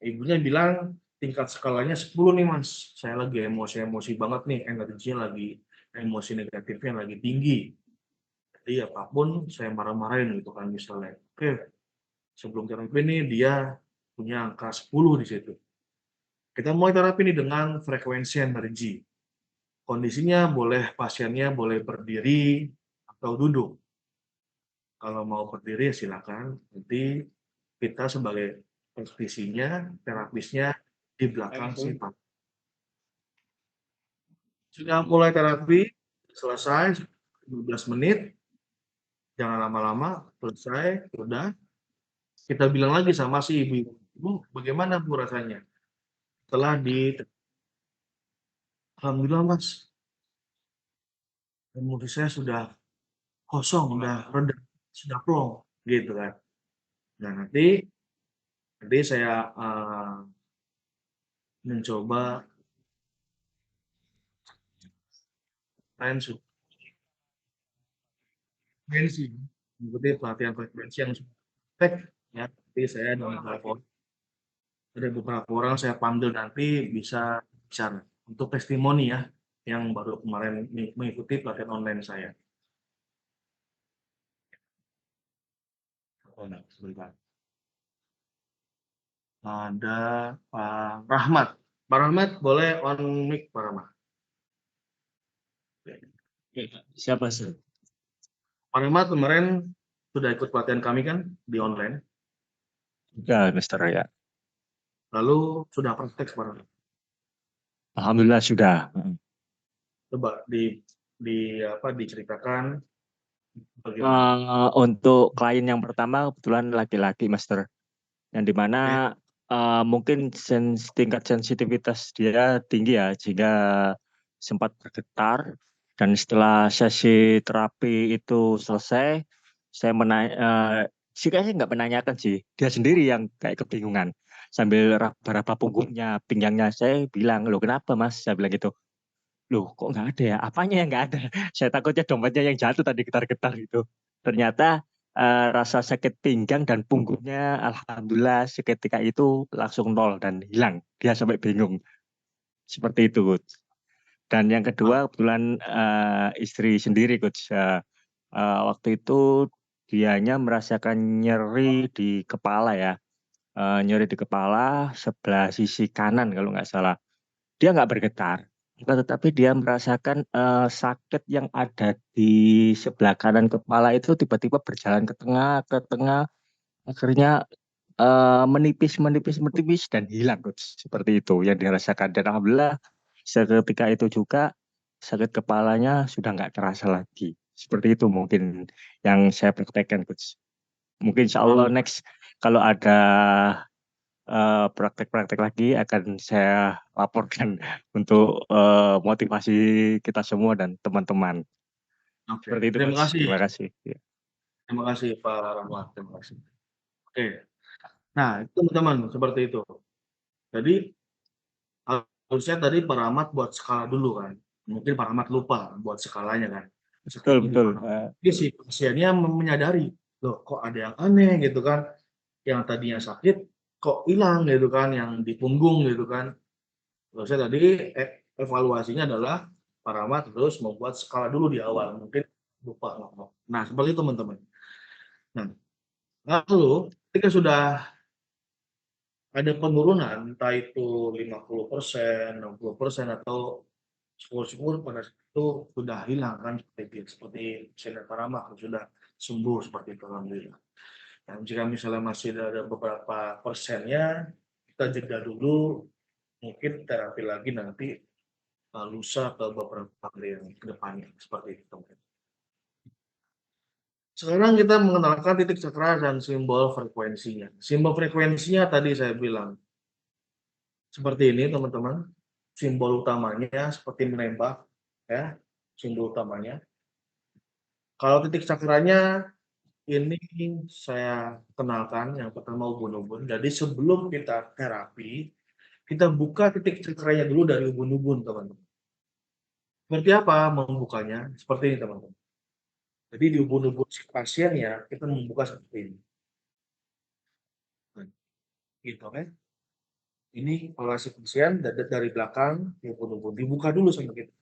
Ibunya bilang tingkat skalanya 10 nih Mas. Saya lagi emosi-emosi banget nih, energinya lagi emosi negatifnya lagi tinggi. Jadi apapun saya marah-marahin gitu kan misalnya. Oke, sebelum terapi nih dia punya angka 10 di situ. Kita mulai terapi nih dengan frekuensi energi. Kondisinya boleh pasiennya boleh berdiri atau duduk. Kalau mau berdiri ya silakan. Nanti kita sebagai praktisinya, terapisnya di belakang si pasien. Sudah mulai terapi, selesai 15 menit, jangan lama-lama, selesai, sudah. Kita bilang lagi sama si ibu, "Bu, bagaimana Bu rasanya?" Setelah Alhamdulillah Mas, emosi saya sudah kosong, udah reda, sudah plong, gitu kan. Nah nanti saya mencoba frekuensi, mengikuti pelatihan frekuensi yang tek ya. Nanti saya ada beberapa orang saya panggil nanti bisa bicara untuk testimoni ya, yang baru kemarin mengikuti pelatihan online saya. Oh, nah, sebentar. Ada Pak Rahmat. Pak Rahmat boleh on mic Pak Rahmat. Siapa sih? Pak Rahmat kemarin sudah ikut pelatihan kami kan di online. Ya, Mister ya. Lalu sudah praktek Pak Rahmat. Alhamdulillah sudah. Coba diceritakan bagaimana. Untuk klien yang pertama kebetulan laki-laki, Master, yang dimana mungkin tingkat sensitivitas dia tinggi ya, sehingga sempat bergetar. Dan setelah sesi terapi itu selesai, saya kayaknya nggak menanyakan sih, dia sendiri yang kayak kebingungan. Sambil raba-raba punggungnya, pinggangnya, saya bilang, "Loh kenapa Mas?" Saya bilang gitu. "Loh kok nggak ada ya? Apanya yang nggak ada?" Saya takutnya dompetnya yang jatuh tadi getar-getar gitu. Ternyata rasa sakit pinggang dan punggungnya alhamdulillah seketika itu langsung nol dan hilang. Dia sampai bingung. Seperti itu, Coach. Dan yang kedua kebetulan istri sendiri, Coach. Waktu itu dianya merasakan nyeri di kepala ya. Nyeri di kepala sebelah sisi kanan kalau nggak salah. Dia nggak bergetar, tetapi dia merasakan sakit yang ada di sebelah kanan kepala itu tiba-tiba berjalan ke tengah, akhirnya menipis dan hilang, Coach. Seperti itu yang dirasakan. Dan alhamdulillah seketika itu juga sakit kepalanya sudah nggak terasa lagi. Seperti itu mungkin yang saya praktekkan, Coach. Mungkin insya Allah next kalau ada praktek-praktek lagi akan saya laporkan untuk motivasi kita semua dan teman-teman. Oke, Seperti itu, terima Coach. kasih. Terima kasih. Ya. Terima kasih Pak Rahmat. Terima kasih. Oke. Nah, itu teman-teman seperti itu. Jadi harusnya tadi Pak Rahmat buat skala dulu kan. Mungkin Pak Rahmat lupa buat skalanya kan. Betul. Jadi si pasiennya menyadari, loh kok ada yang aneh gitu kan. Yang tadinya sakit kok hilang gitu kan, yang di punggung gitu kan. Terusnya tadi evaluasinya adalah Pak Rahmat terus membuat skala dulu di awal. Mungkin lupa ngomong. Nah, seperti itu teman-teman. Nah, lalu ketika sudah ada penurunan, entah itu 50%, 60% atau syukur-syukur pada saat itu sudah hilang kan seperti senior Parama sudah sembuh seperti itu alhamdulillah. Nah, jika misalnya masih ada beberapa persennya, kita jeda dulu, mungkin terapi lagi nanti lusa atau beberapa hari yang ke depannya, seperti itu. teman-teman. Sekarang kita mengenalkan titik cakra dan simbol frekuensinya. Simbol frekuensinya tadi saya bilang, seperti ini teman-teman. Simbol utamanya seperti menembak, ya, simbol utamanya. Kalau titik cakranya ini saya kenalkan yang pertama ubun-ubun. Jadi sebelum kita terapi, kita buka titik cakranya dulu dari ubun-ubun, teman-teman. Seperti apa membukanya? Seperti ini, teman-teman. Jadi di ubun-ubun si pasiennya kita membuka seperti ini. Gitu kan? Ini kalau si pasien dari belakang di ubun-ubun dibuka dulu sama kita.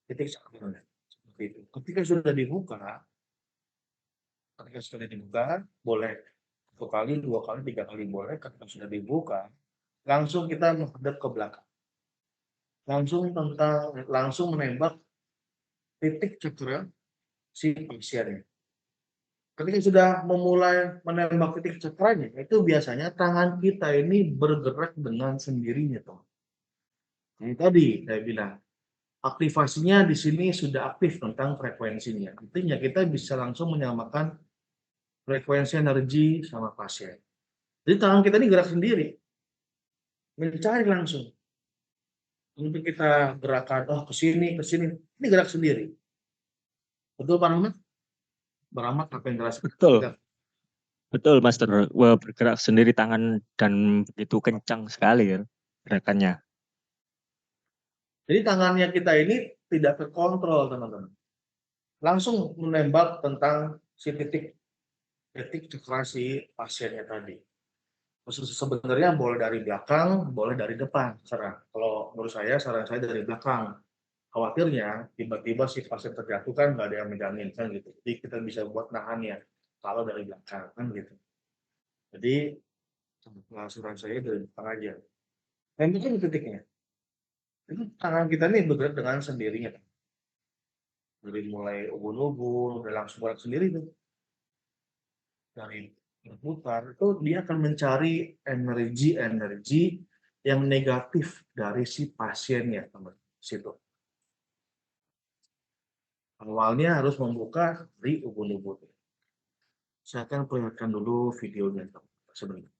Titik cakranya. Seperti itu. Ketika sudah dibuka, boleh 1 kali, 2 kali, 3 kali boleh. Ketika sudah dibuka, langsung kita menghadap ke belakang. Langsung menembak titik cakra si pasiennya. Ketika sudah memulai menembak titik cakranya, itu biasanya tangan kita ini bergerak dengan sendirinya, toh. Ini tadi saya bilang, aktivasinya di sini sudah aktif tentang frekuensinya. Artinya kita bisa langsung menyamakan frekuensi energi sama pasien. Jadi tangan kita ini gerak sendiri, mencari langsung. Untuk kita gerakan, oh ke sini, ini gerak sendiri. Betul Pak Rahmat? Pak Rahmat apa yang jelas? Betul. Betul, Master. Wah, bergerak sendiri tangan dan itu kencang sekali ya gerakannya. Jadi tangannya kita ini tidak terkontrol, teman-teman. Langsung menembak tentang si titik cakra si pasiennya tadi. Sebenarnya boleh dari belakang, boleh dari depan. Kalau menurut saya, saran saya dari belakang. Khawatirnya tiba-tiba si pasien terjatuh kan nggak ada yang menjamin kan gitu. Jadi kita bisa buat nahannya kalau dari belakang kan gitu. Jadi saran saya dari belakang aja. Dan itu titiknya. Itu tangan kita nih bergerak dengan sendirinya. Dari mulai ubun-ubun, udah langsung gerak sendiri tuh. Dari berputar, itu dia akan mencari energi-energi yang negatif dari si pasiennya, teman. Situ. Awalnya harus membuka di ubun-ubun. Saya akan perlihatkan dulu videonya, teman. Sebenarnya.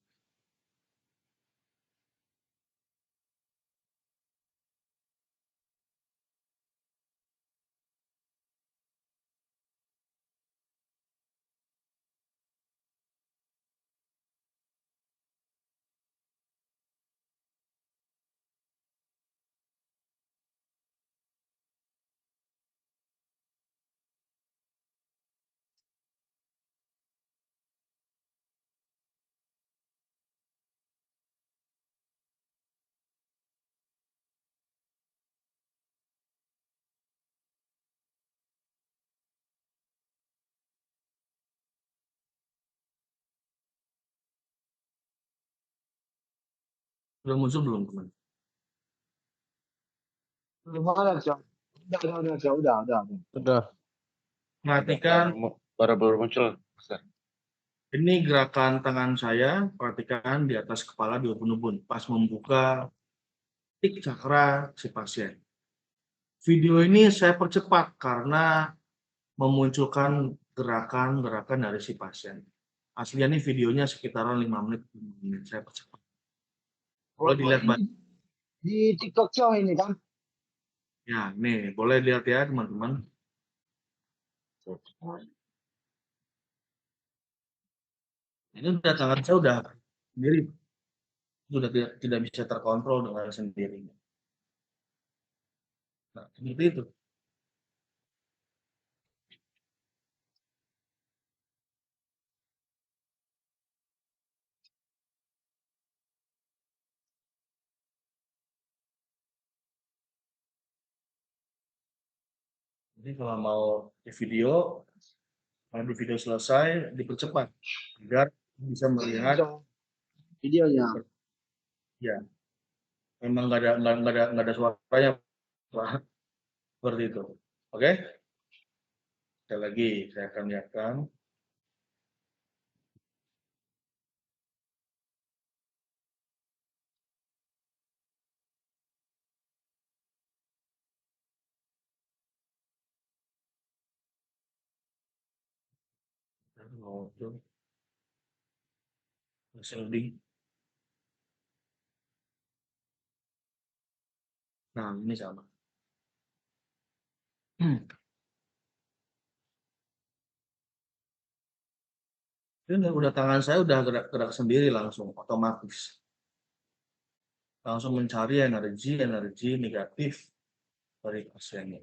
Sudah muncul belum, teman? Belum ada, Cok. Udah, Cok. Udah. Sudah. Perhatikan, Baru muncul. Master. ini gerakan tangan saya, perhatikan di atas kepala di ubun-ubun, pas membuka titik cakra si pasien. Video ini saya percepat karena memunculkan gerakan-gerakan dari si pasien. Aslinya nih videonya sekitaran 5 menit, saya percepat. Boleh dilihat, Mbak. Di TikTok Cok ini kan. Ya, nih, boleh lihat ya, teman-teman. Ini udah tangan saya udah sendiri. Sudah tidak bisa terkontrol dengan sendirinya. Nah, seperti itu. Jadi kalau mau di video selesai, dipercepat agar bisa melihat. Videonya. Ya, memang nggak ada suaranya, Pak. Seperti itu. Oke? Sekali lagi saya akan lihatkan. Oh, itu shielding. Nah, ini sama. Ini udah tangan saya udah gerak-gerak sendiri langsung otomatis. Langsung mencari energi negatif dari pasiennya.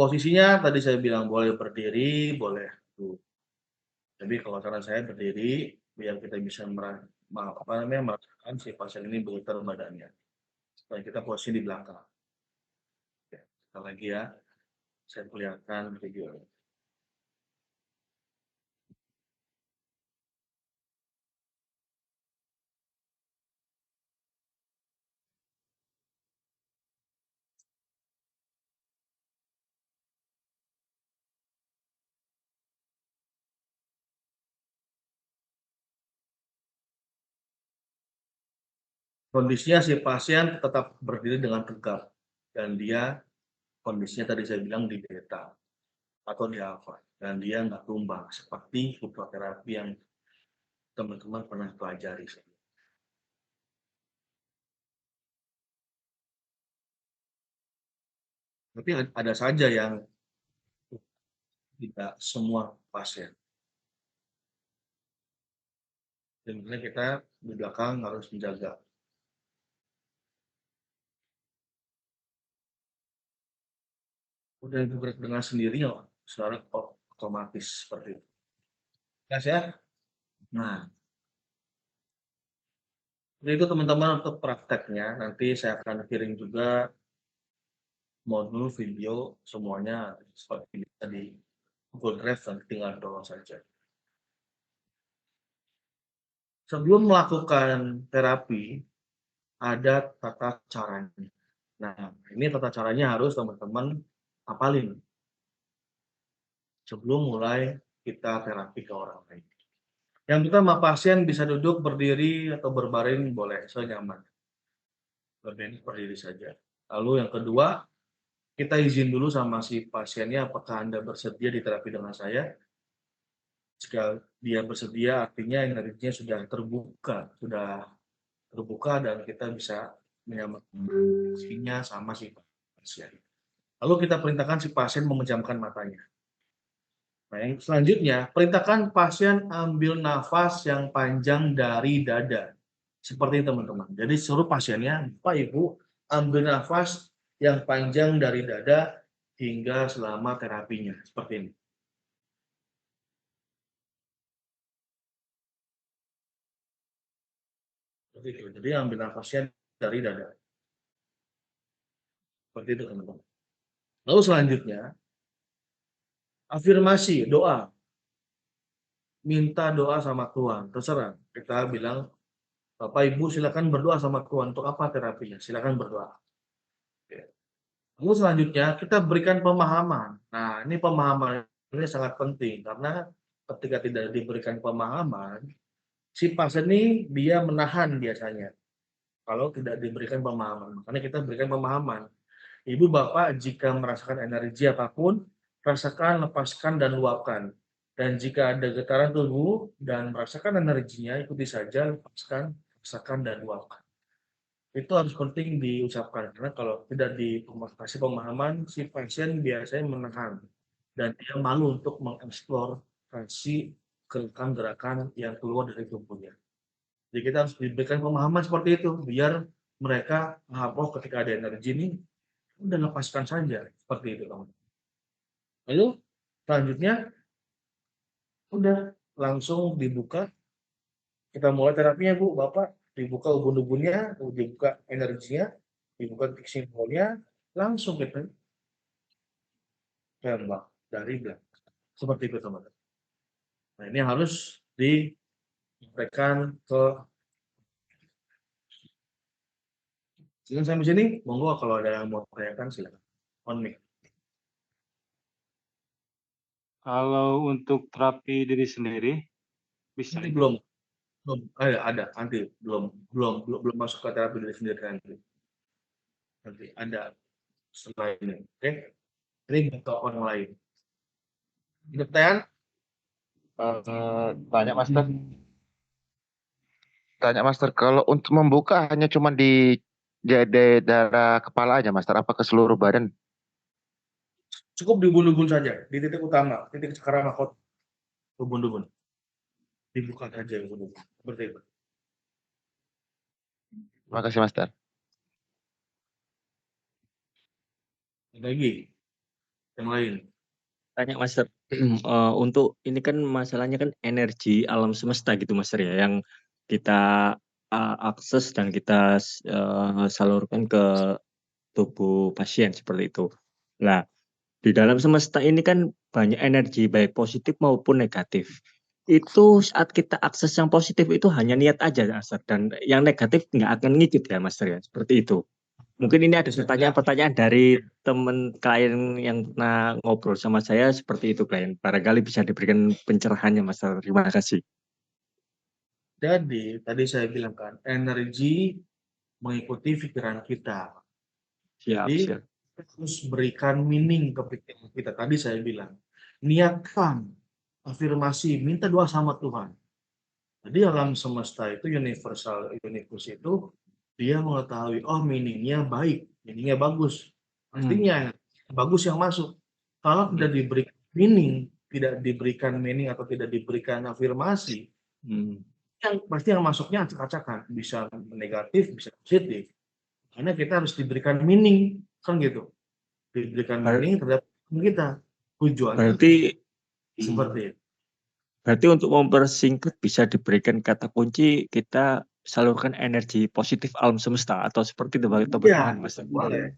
Posisinya tadi saya bilang boleh berdiri, boleh duduk. Tapi kalau saran saya berdiri biar kita bisa merasakan si pasien ini bergetar badannya. Supaya kita posisi di belakang. Oke, sekali lagi ya, saya perlihatkan video. Kondisinya si pasien tetap berdiri dengan tegap dan dia kondisinya tadi saya bilang di beta atau di alfa dan dia nggak tumbang seperti hipnoterapi yang teman-teman pernah pelajari. Tapi ada saja yang tidak semua pasien. Dan kita di belakang harus menjaga. Udah bergerak dengan sendirinya, secara otomatis seperti itu. Jelas ya? Nah, itu teman-teman untuk prakteknya. Nanti saya akan kirim juga modul video semuanya seperti bisa di Google Drive dan tinggal download saja. Sebelum melakukan terapi, ada tata caranya. Nah, ini tata caranya harus teman-teman hafalin sebelum mulai kita terapi ke orang lain. Yang pertama, pasien bisa duduk, berdiri, atau berbaring boleh, senyaman. Berdiri saja. Lalu yang kedua, kita izin dulu sama si pasiennya apakah Anda bersedia diterapi dengan saya. Jika dia bersedia, artinya energinya sudah terbuka dan kita bisa menyamakan sama si pasien. Lalu kita perintahkan si pasien memejamkan matanya. Nah, yang selanjutnya, perintahkan pasien ambil nafas yang panjang dari dada. Seperti ini teman-teman. Jadi suruh pasiennya, Pak Ibu, ambil nafas yang panjang dari dada hingga selama terapinya. Seperti ini. Seperti itu. Jadi ambil nafasnya dari dada. Seperti itu teman-teman. Lalu selanjutnya, afirmasi, doa. Minta doa sama Tuhan. Terserah. Kita bilang, Bapak Ibu silakan berdoa sama Tuhan. Untuk apa terapinya? Silakan berdoa. Lalu selanjutnya kita berikan pemahaman. Nah, ini pemahaman ini sangat penting karena ketika tidak diberikan pemahaman, si pasien ini dia menahan biasanya. Kalau tidak diberikan pemahaman, makanya kita berikan pemahaman. Ibu Bapak jika merasakan energi apapun, rasakan, lepaskan dan luapkan. Dan jika ada getaran tubuh dan merasakan energinya, ikuti saja, lepaskan, rasakan dan luapkan. Itu harus penting diucapkan karena kalau tidak dikasih pemahaman si pasien biasanya menahan dan dia malu untuk mengeksplorasi gerakan yang keluar dari tubuhnya. Jadi kita harus diberikan pemahaman seperti itu biar mereka oh ketika ada energi ini udah lepaskan saja seperti itu teman. Lalu selanjutnya udah langsung dibuka, kita mulai terapinya Bu, Bapak dibuka ubun-ubunnya, dibuka energinya, dibuka simbolnya, langsung kita tembak dari belakang. Seperti itu teman-teman. Nah ini harus diberikan ke Dengan sampai sini, monggo kalau ada yang mau tanyakan silakan. On mic. Kalau untuk terapi diri sendiri, bisa Nanti belum ada nanti belum masuk ke terapi diri sendiri nanti ada setelah ini. Oke, ini untuk orang lain. Ada pertanyaan? Tanya Master. Tanya Master, kalau untuk membuka hanya cuma di daerah kepala aja Master, apa ke seluruh badan? Cukup di ubun-ubun saja, di titik utama, titik cakra mahkota, ubun-ubun. Dibuka saja ubun-ubun. Seperti itu. Terima kasih Master. Ada lagi yang lain. Tanya Master, untuk ini kan masalahnya kan energi alam semesta gitu Master ya, yang kita akses dan kita salurkan ke tubuh pasien seperti itu. Nah, di dalam semesta ini kan banyak energi baik positif maupun negatif. Itu saat kita akses yang positif itu hanya niat aja Master, dan yang negatif nggak akan ngikut ya Master ya, seperti itu. Mungkin ini ada pertanyaan-pertanyaan dari teman klien yang pernah ngobrol sama saya seperti itu klien. Barangkali bisa diberikan pencerahannya Mas. Terima kasih. Jadi tadi saya bilang kan, energi mengikuti pikiran kita. Siap, Jadi siap. kita harus berikan meaning ke pikiran kita. Tadi saya bilang, niatkan afirmasi, minta doa sama Tuhan. Jadi alam semesta itu universal universe itu dia mengetahui oh meaningnya baik, meaningnya bagus. Pastinya bagus yang masuk. Kalau tidak diberikan meaning, tidak diberikan meaning atau tidak diberikan afirmasi, yang pasti yang masuknya acak-acakan, bisa negatif, bisa positif. Karena kita harus diberikan meaning, kan gitu. Diberikan meaning terhadap kita. Tujuannya seperti itu. Berarti untuk mempersingkat bisa diberikan kata kunci kita salurkan energi positif alam semesta atau seperti itu bagaimana Mas? Boleh.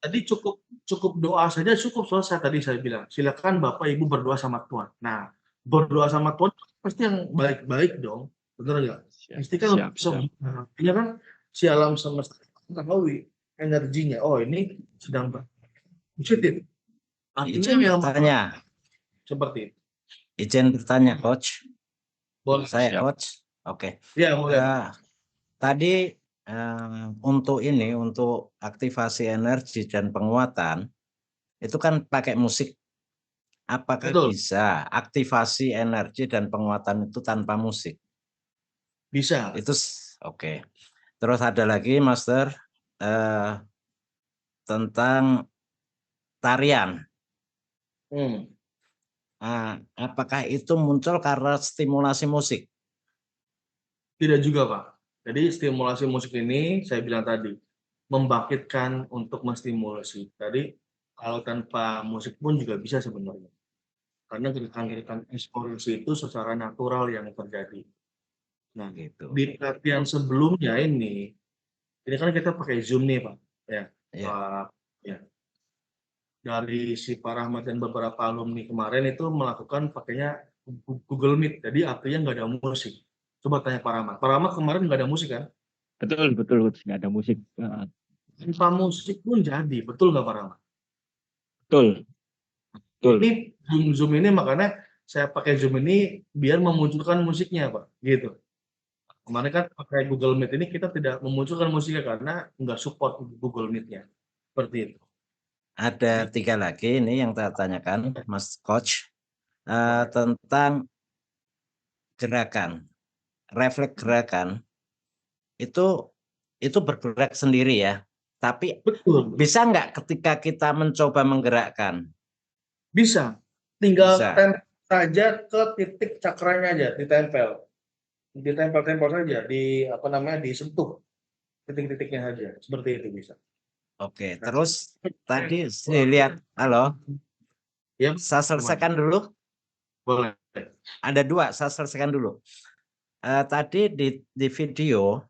Tadi cukup doa saja cukup selesai tadi saya bilang. Silakan Bapak Ibu berdoa sama Tuhan. Nah, berdoa sama Tuhan pasti yang baik-baik dong. Benar nggak? Pasti kan artinya kan si alam semesta mengetahui energinya. Oh, ini sedang positif. Izin bertanya. Seperti itu. Izin bertanya, Coach. Boleh. Saya, Coach. Oke. Ya, boleh. Tadi untuk aktivasi energi dan penguatan, itu kan pakai musik. Apakah bisa aktivasi energi dan penguatan itu tanpa musik? Bisa. Itu oke. Terus ada lagi, Master, tentang tarian. Apakah itu muncul karena stimulasi musik? Tidak juga, Pak. Jadi stimulasi musik ini saya bilang tadi membangkitkan untuk menstimulasi. Tadi kalau tanpa musik pun juga bisa sebenarnya. Karena gerakan-gerakan eksplorasi itu secara natural yang terjadi. Nah, Gitu. di latihan sebelumnya ini kan kita pakai Zoom nih, Pak. Ya. Ya. Dari si Pak Rahmat dan beberapa alumni kemarin itu melakukan pakainya Google Meet. Jadi artinya nggak ada musik. Coba tanya Pak Rahmat. Pak Rahmat kemarin nggak ada musik kan? Betul, nggak ada musik. Tanpa musik pun jadi, betul nggak Pak Rahmat? Betul. Ini Zoom ini makanya saya pakai Zoom ini biar memunculkan musiknya, Pak. Gitu. Kemarin kan pakai Google Meet ini kita tidak memunculkan musiknya karena nggak support Google Meet-nya. Seperti itu. Ada 3 lagi ini yang saya tanyakan, Mas Coach, tentang gerakan, refleks gerakan itu bergerak sendiri ya. Tapi bisa nggak ketika kita mencoba menggerakkan? Bisa. Tinggal tempel saja ke titik cakranya aja, ditempel. Ditempel-tempel saja, disentuh titik-titiknya saja. Seperti itu bisa. Oke, terus tadi saya lihat, halo? Ya, saya selesaikan dulu. Boleh. Ada 2, saya selesaikan dulu. Tadi di video,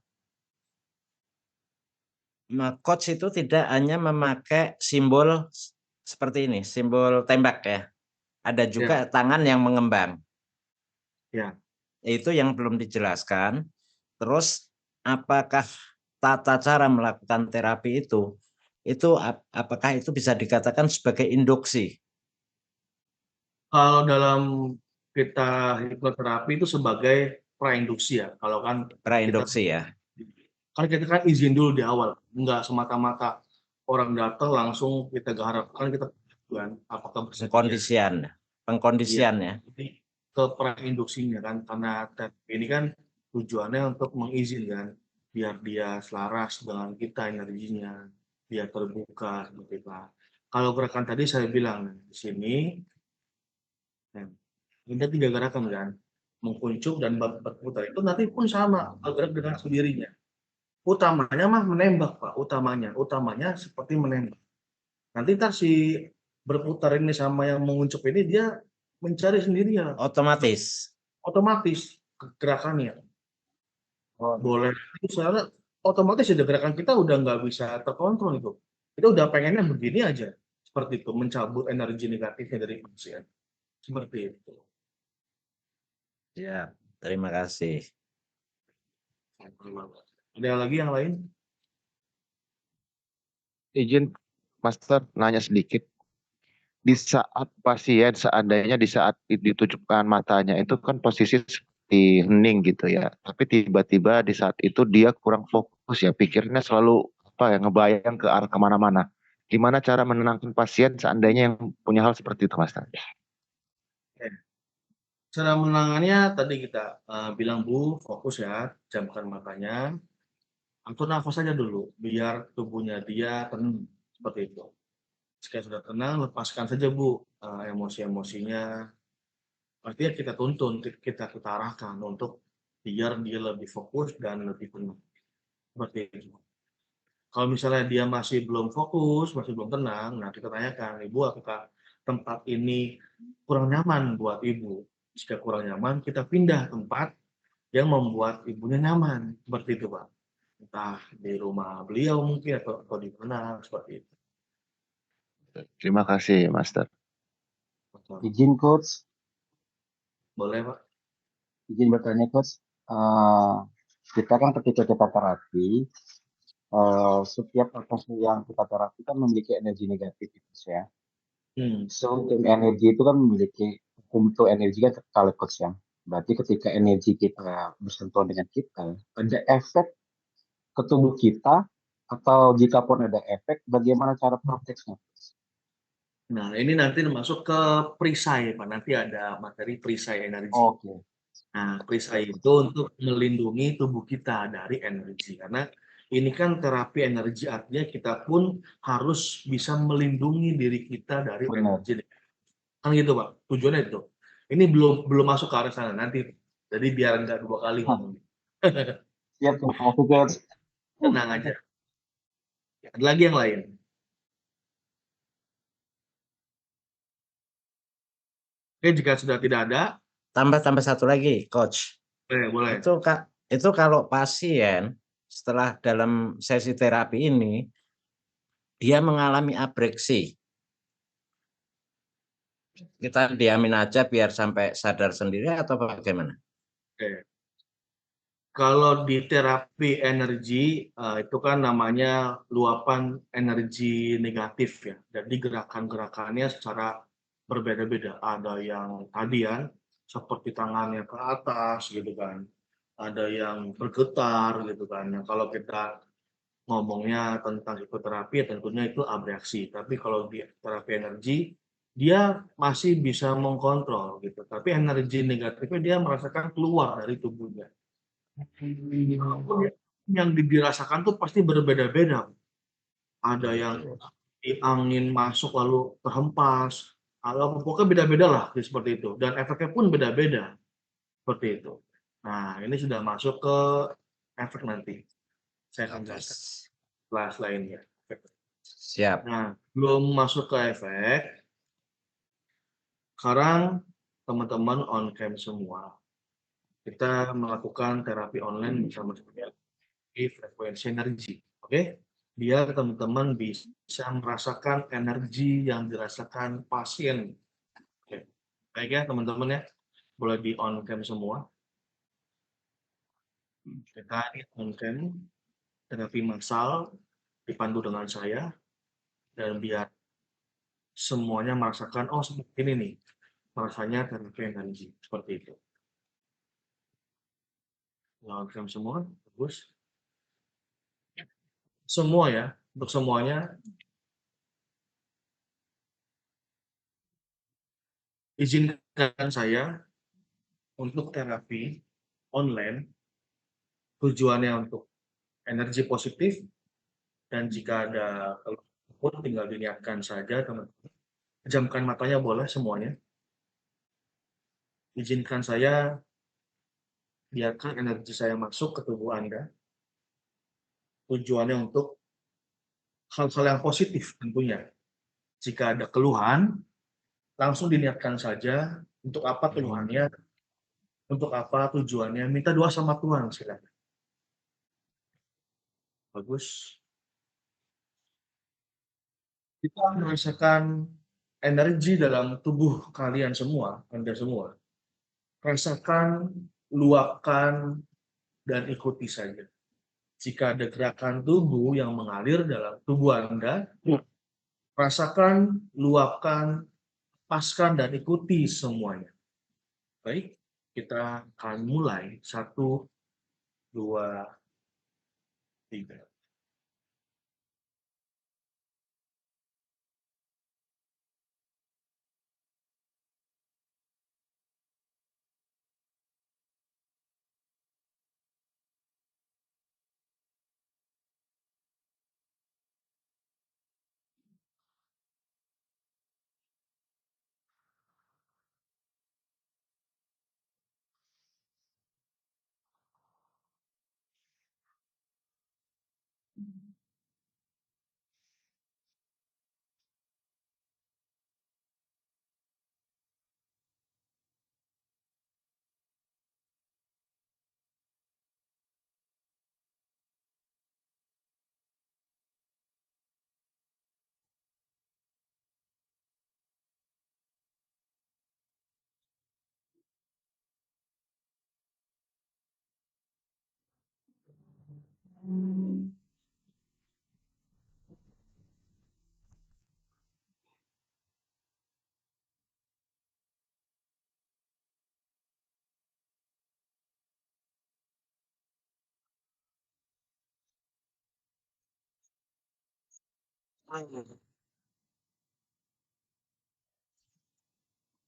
Coach itu tidak hanya memakai simbol seperti ini, simbol tembak ya. Ada juga tangan yang mengembang. Ya. Itu yang belum dijelaskan. Terus apakah tata cara melakukan terapi itu apakah itu bisa dikatakan sebagai induksi? Kalau dalam kita hipnoterapi itu sebagai prainduksi ya. Kalau kan Prainduksi ya. kita kan izin dulu di awal, nggak semata-mata orang datang langsung kita garap, kan kita kan apakah bersedia. Pengkondisian ya. Jadi ke prainduksinya kan, karena ini kan tujuannya untuk mengizinkan biar dia selaras dengan kita energinya, biar terbuka seperti itu. Kalau gerakan tadi saya bilang di sini, ada 3 gerakan kan, mengkuncup dan berputar itu nanti pun sama bergerak dengan sendirinya. Utamanya mah menembak Pak, utamanya seperti menembak. Nanti ntar si berputar ini sama yang menguncup ini dia mencari sendirian. Otomatis. Otomatis gerakannya. Boleh itu soalnya otomatis ya gerakan kita udah nggak bisa terkontrol itu. Itu udah pengennya begini aja. Seperti itu, mencabut energi negatifnya dari pasien. Seperti itu. Ya, terima kasih. Ada lagi yang lain? Izin Master nanya sedikit. Di saat pasien seandainya di saat ditutupkan matanya itu kan posisi seperti hening gitu ya. Tapi tiba-tiba di saat itu dia kurang fokus ya. Pikirnya selalu ngebayang ke arah kemana-mana. Gimana cara menenangkan pasien seandainya yang punya hal seperti itu, Master? Cara menangannya tadi kita bilang Bu, fokus ya, jamkan matanya, atur nafas saja dulu, biar tubuhnya dia tenang, seperti itu. Jika sudah tenang, lepaskan saja Bu emosi-emosinya. Artinya kita tuntun, kita arahkan untuk biar dia lebih fokus dan lebih tenang. Seperti itu. Kalau misalnya dia masih belum fokus, masih belum tenang, nah kita tanyakan, Ibu apakah tempat ini kurang nyaman buat Ibu? Jika kurang nyaman, kita pindah tempat yang membuat ibunya nyaman. Seperti itu, Pak. Entah di rumah beliau mungkin atau di mana, seperti itu. Terima kasih, Master. Izin coach, Boleh, Pak? izin bertanya coach. Kita kan ketika kita terapi, setiap proses yang kita terapi kan memiliki energi negatif ya. So, energi itu kan memiliki untuk energi kan kekal coach ya. Berarti ketika energi kita bersentuhan dengan kita, ada efek ke tubuh kita atau jika pun ada efek, bagaimana cara proteksinya? Nah, ini nanti masuk ke perisai, Pak. Nanti ada materi perisai energi. Oke. Nah, perisai itu untuk melindungi tubuh kita dari energi. Karena ini kan terapi energi, artinya kita pun harus bisa melindungi diri kita dari Benar. energi. Kan gitu, Pak. Tujuannya itu. Ini belum masuk ke arah sana nanti. Jadi biar nggak 2 kali ngomong. Siap, coach. Tenang aja. Ada lagi yang lain? Oke, jika sudah tidak ada, Tambah satu lagi, Coach. boleh. Itu kalau pasien setelah dalam sesi terapi ini dia mengalami abreksi, kita diamin aja biar sampai sadar sendiri atau bagaimana? Oke. Kalau di terapi energi itu kan namanya luapan energi negatif ya. Jadi gerakan-gerakannya secara berbeda-beda. Ada yang tadi ya, seperti tangannya ke atas gitu kan. Ada yang bergetar gitu kan. Nah, kalau kita ngomongnya tentang hipnoterapi tentunya itu abreaksi. Tapi kalau di terapi energi dia masih bisa mengkontrol gitu. Tapi energi negatifnya dia merasakan keluar dari tubuhnya. Yang dirasakan tuh pasti berbeda-beda. Ada yang di angin masuk lalu terhempas, atau pokoknya beda-beda lah seperti itu. Dan efeknya pun beda-beda seperti itu. Nah, ini sudah masuk ke efek nanti. Saya akan jelaskan kelas lainnya. Siap. Nah, belum masuk ke efek. Sekarang teman-teman on cam semua. Kita melakukan terapi online bersama saya di frekuensi energi. Oke? Biar teman-teman bisa merasakan energi yang dirasakan pasien. Oke. Baik ya teman-teman ya. Boleh di on cam semua. Kita on cam. terapi massal dipandu dengan saya, dan biar semuanya merasakan, oh ini nih, rasanya terapi energi, seperti itu. Lakukan semua, bagus. Semua ya, untuk semuanya, izinkan saya untuk terapi online, tujuannya untuk energi positif, dan jika ada keluhan tinggal diniatkan saja, teman-teman. Pejamkan matanya boleh semuanya. Izinkan saya, biarkan energi saya masuk ke tubuh Anda. Tujuannya untuk hal-hal yang positif tentunya. Jika ada keluhan, langsung diniatkan saja untuk apa keluhannya, untuk apa tujuannya. Minta doa sama Tuhan, silakan. Bagus. Kita merasakan energi dalam tubuh kalian semua, Anda semua. Rasakan, luapkan, dan ikuti saja. Jika ada gerakan tubuh yang mengalir dalam tubuh Anda, rasakan, luapkan, lepaskan, dan ikuti semuanya. Baik, kita akan mulai. 1, 2, 3.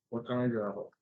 Buatkan aja kok.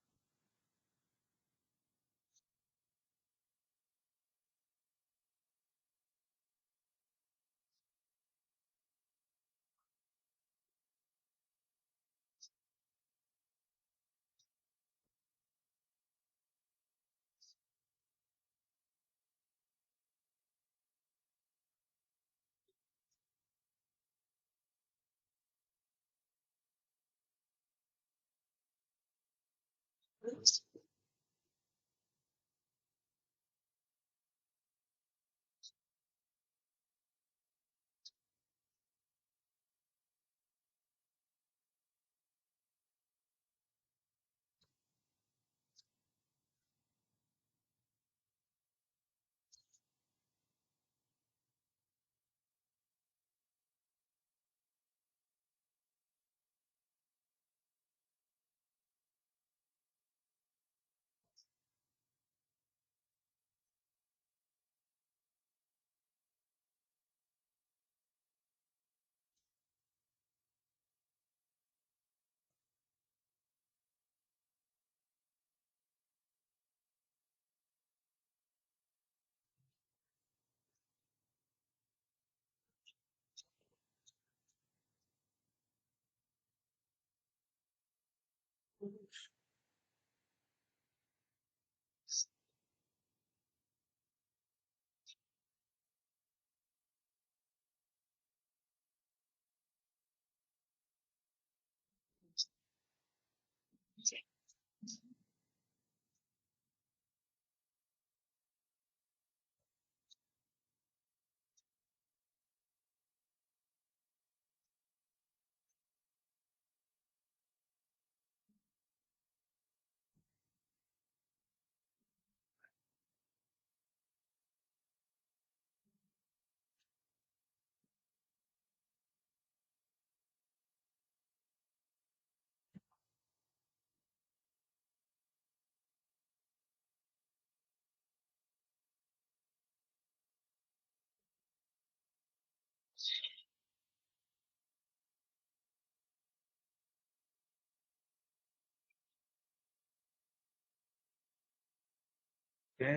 Oke,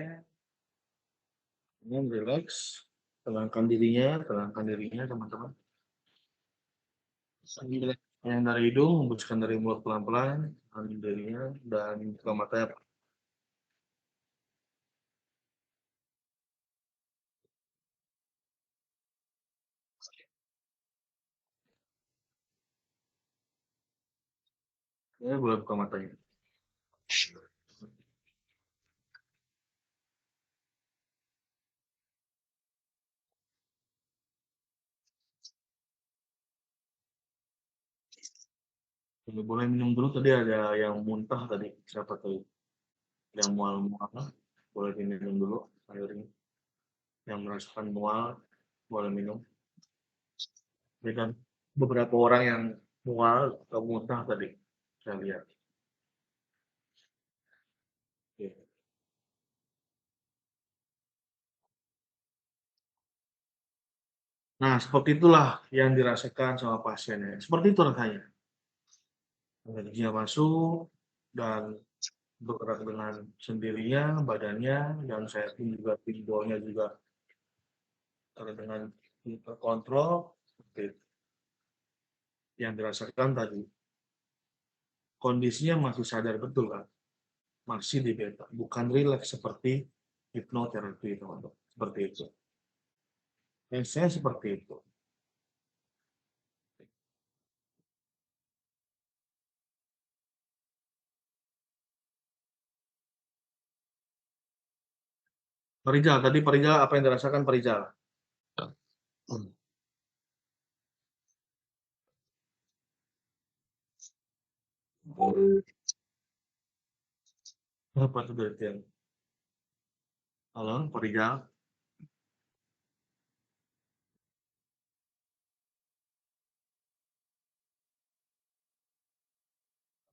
ini relax, tenangkan dirinya teman-teman. Yang dari hidung, hembuskan dari mulut pelan-pelan, ambil dirinya dan buka matanya. Ya, boleh buka matanya. Boleh minum dulu, tadi ada yang muntah tadi, siapa tahu yang mual-mual, boleh diminum dulu airnya. Yang merasakan mual, boleh minum. Ini kan beberapa orang yang mual atau muntah tadi, saya lihat. Oke. Nah, seperti itulah yang dirasakan sama pasiennya. Seperti itu rasanya. Energinya masuk dan bergerak dengan sendirinya badannya, dan saya pun juga pinggulnya juga dengan terkontrol, seperti itu. Yang dirasakan tadi kondisinya masih sadar betul kan, masih di beta, bukan rileks seperti hipnoterapi teman-teman, seperti itu. Saya seperti itu. Parijal, tadi Parijal apa yang dirasakan Parijal? Apa itu berarti yang? Halo, Parijal?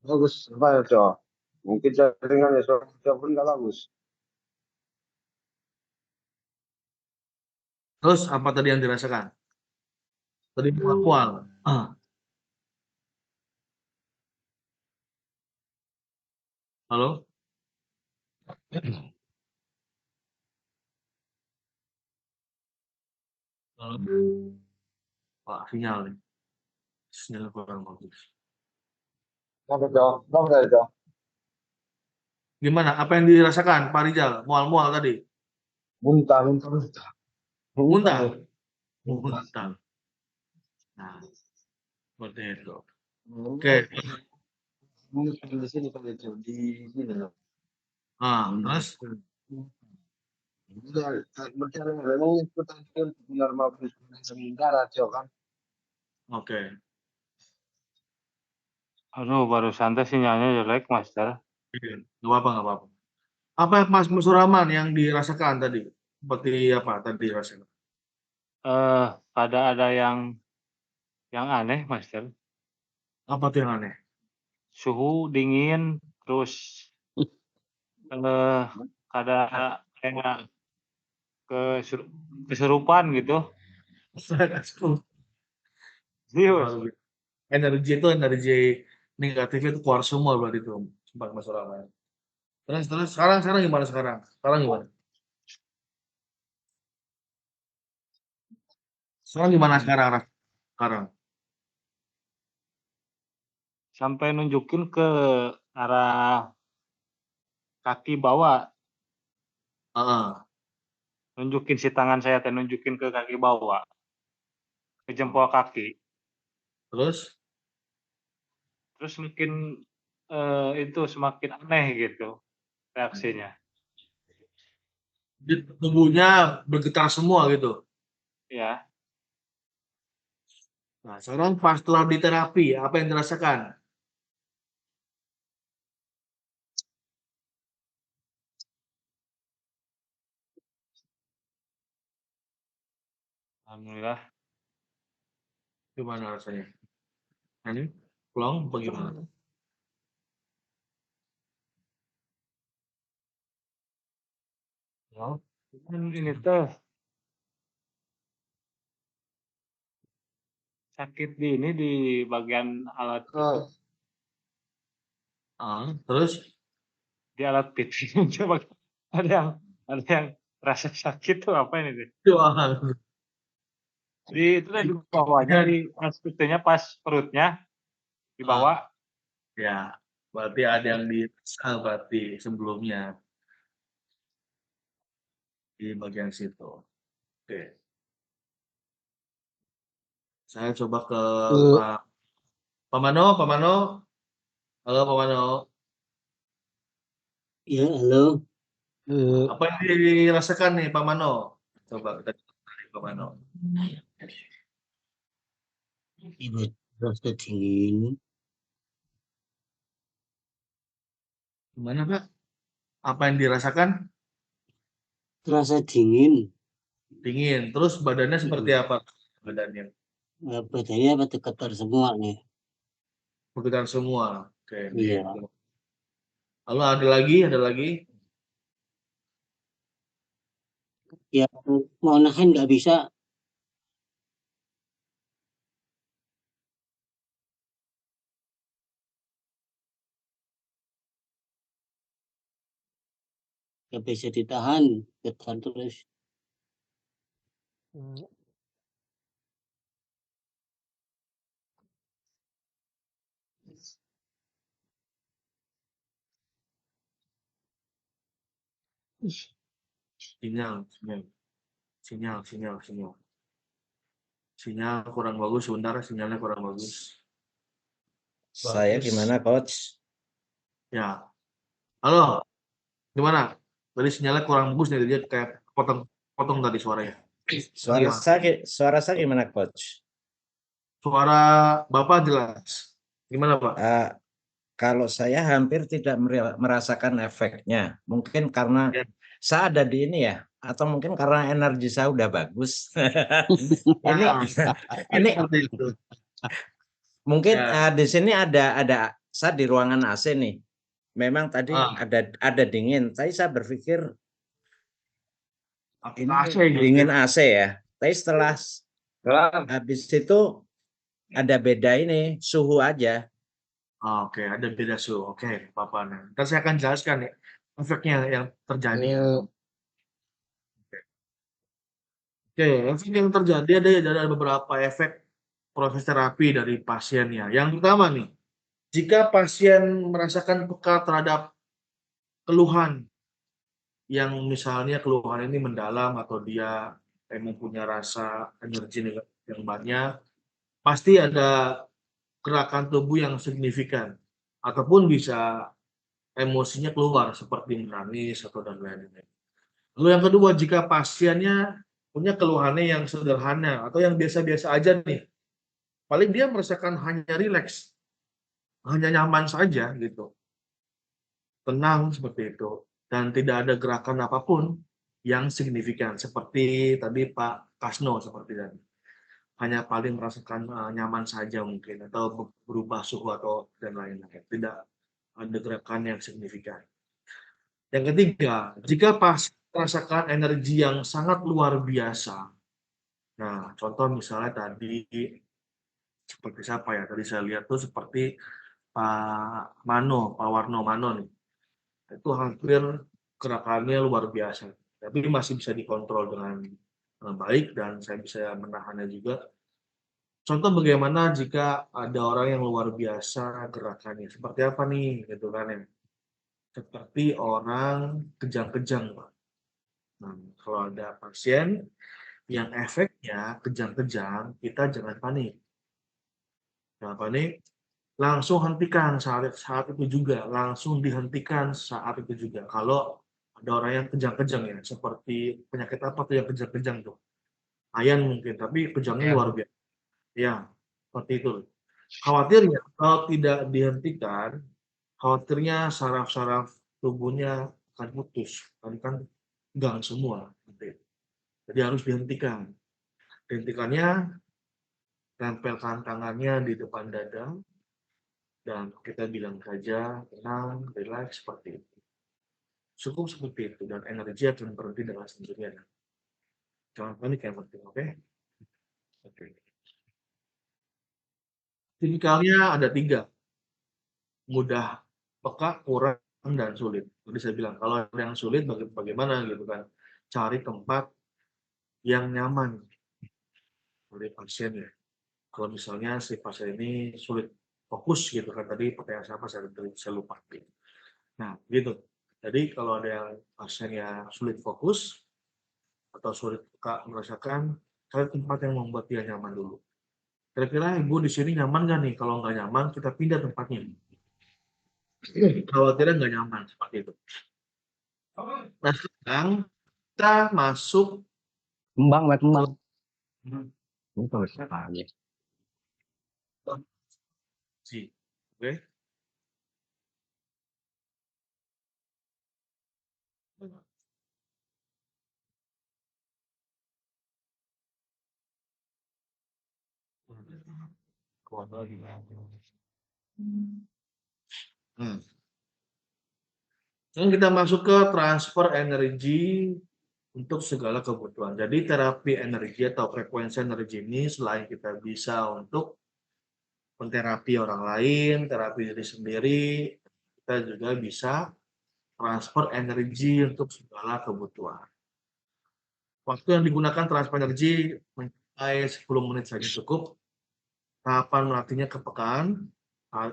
Bagus, apa ya, Cok? Mungkin jaringannya Cok pun nggak bagus. Terus apa tadi yang dirasakan? Tadi mual-mual. Halo? Halo? Pak, sinyal nih. Sinyal kurang bagus. Kenapa, Cok? Kenapa, Cok? Gimana? Apa yang dirasakan Pak Rijal? Mual-mual tadi? Muntah. Muntah? nih. Muntah. Nah, seperti itu. Oke. Oke. Di sini Pak Cok, di sini loh. Terus? Udah, bercara memang ikutan benar mau darah, Cok kan? Oke. Aduh, baru santai sinyalnya jelek, Master. Nggak apa-apa, nggak apa-apa. Apa Mas Musuraman yang dirasakan tadi? Seperti apa tadi dirasakan? Ada yang aneh, Master. Apa tuh yang aneh? Suhu dingin, terus ada kayak kesurupan gitu. Serius. Energi itu energi negatif itu keluar semua berarti itu sempat Musuraman. Terus sekarang gimana sekarang? Sekarang gimana? Sekarang gimana sekarang? Sekarang? Sampai nunjukin ke arah kaki bawah. Nunjukin si tangan saya, nunjukin ke kaki bawah. Ke jempol kaki. Terus? Terus makin itu semakin aneh gitu reaksinya. Tubuhnya bergetar semua gitu. Ya. Nah, sekarang pas setelah di terapi, apa yang dirasakan? Alhamdulillah. Gimana rasanya? Ini plong bagaimana? Oh, Ini teh sakit di bagian alat itu. terus? Di alat PT. Coba ada yang rasa sakit tuh apa ini tuh? Doang. Itu tadi di bawahnya, di sepertinya pas perutnya di bawah. Ya, berarti ada yang berarti sebelumnya di bagian situ. Oke. Saya coba ke Pak Mano. Halo Pak Mano. Ya, halo. Apa yang dirasakan nih Pak Mano? Coba kita cari Pak Mano. Ibu rasa dingin. Gimana Pak? Apa yang dirasakan? Terasa dingin. Dingin. Terus badannya seperti apa? Badannya? Badannya bergetar semua nih. Bergetar semua. Oke. Iya. Lalu ada lagi? Ya, mau nahan nggak bisa. Nggak bisa ditahan, getar terus. Sinyal kurang bagus, sebentar sinyalnya kurang bagus. Saya gimana, Coach? Ya. Halo. Gimana? Tadi sinyalnya kurang bagus nih, dia kayak potong tadi suaranya. Suara saya gimana, Coach? Suara Bapak jelas. Gimana, Pak? Kalau saya hampir tidak merasakan efeknya. Mungkin karena saya ada di ini ya, atau mungkin karena energi saya udah bagus. ini mungkin di sini ada saya di ruangan AC nih. Memang tadi ada dingin. Tapi saya berpikir ini dingin AC ya. Tapi setelah habis itu ada beda ini suhu aja. Oke, ada beda suhu. Oke, Bapak. Nanti saya akan jelaskan ya efeknya yang terjadi. Oke, efek yang terjadi ada beberapa efek proses terapi dari pasiennya. Yang pertama nih, jika pasien merasakan peka terhadap keluhan yang misalnya keluhan ini mendalam atau dia mempunyai rasa energi yang banyak, pasti ada gerakan tubuh yang signifikan ataupun bisa emosinya keluar seperti menangis atau dan lain-lain. Lalu yang kedua, jika pasiennya punya keluhannya yang sederhana atau yang biasa-biasa aja nih, paling dia merasakan hanya rileks, hanya nyaman saja gitu, tenang seperti itu, dan tidak ada gerakan apapun yang signifikan seperti tadi Pak Kasno seperti tadi. Hanya paling merasakan nyaman saja mungkin atau berubah suhu atau dan lain-lain. Tidak ada gerakan yang signifikan. Yang ketiga, jika pasien merasakan energi yang sangat luar biasa. Nah, contoh misalnya tadi seperti siapa ya? Tadi saya lihat tuh seperti Pak Warno Mano nih. Itu hampir gerakannya luar biasa. Tapi masih bisa dikontrol dengan baik dan saya bisa menahannya juga. Contoh bagaimana jika ada orang yang luar biasa gerakannya. Seperti apa nih gitu kan ya. Seperti orang kejang-kejang, Pak. Nah, kalau ada pasien yang efeknya kejang-kejang, kita jangan panik. Jangan panik, langsung hentikan saat itu juga, langsung dihentikan saat itu juga. Kalau ada orang yang kejang-kejang ya, seperti penyakit apa tuh yang kejang-kejang tuh? Ayan mungkin, tapi kejangnya luar biasa. Ya, seperti itu. Khawatirnya kalau tidak dihentikan, khawatirnya saraf-saraf tubuhnya akan putus, kan gang semua. Jadi harus dihentikan. Dihentikannya, tempelkan tangannya di depan dada, dan kita bilang saja tenang, relax seperti itu. Cukup seperti itu dan energi akan berhenti dengan sendirinya. Jangan panik yang penting, oke? Oke. Tipikalnya ada 3. Mudah peka, kurang, dan sulit. Jadi saya bilang kalau ada yang sulit bagaimana gitu kan, cari tempat yang nyaman oleh pasien ya. Kalau misalnya si pasien ini sulit fokus gitu kan, tadi pertanyaan siapa saya lupa. Nah gitu. Jadi kalau ada yang pasien yang sulit fokus atau sulit merasakan, cari tempat yang membuat dia nyaman dulu. Kira-kira ibu di sini nyaman nggak nih? Kalau nggak nyaman, kita pindah tempatnya. Khawatirnya nggak nyaman seperti itu. Nah sekarang kita masuk Kembang, Mbak, kembang. ke oke. Hmm. Sekarang kita masuk ke transfer energi untuk segala kebutuhan. Jadi terapi energi atau frekuensi energi ini selain kita bisa untuk menterapi orang lain, terapi diri sendiri, kita juga bisa transfer energi untuk segala kebutuhan. Waktu yang digunakan transfer energi mencapai 10 menit saja cukup. Tahapan melatihnya kepekaan,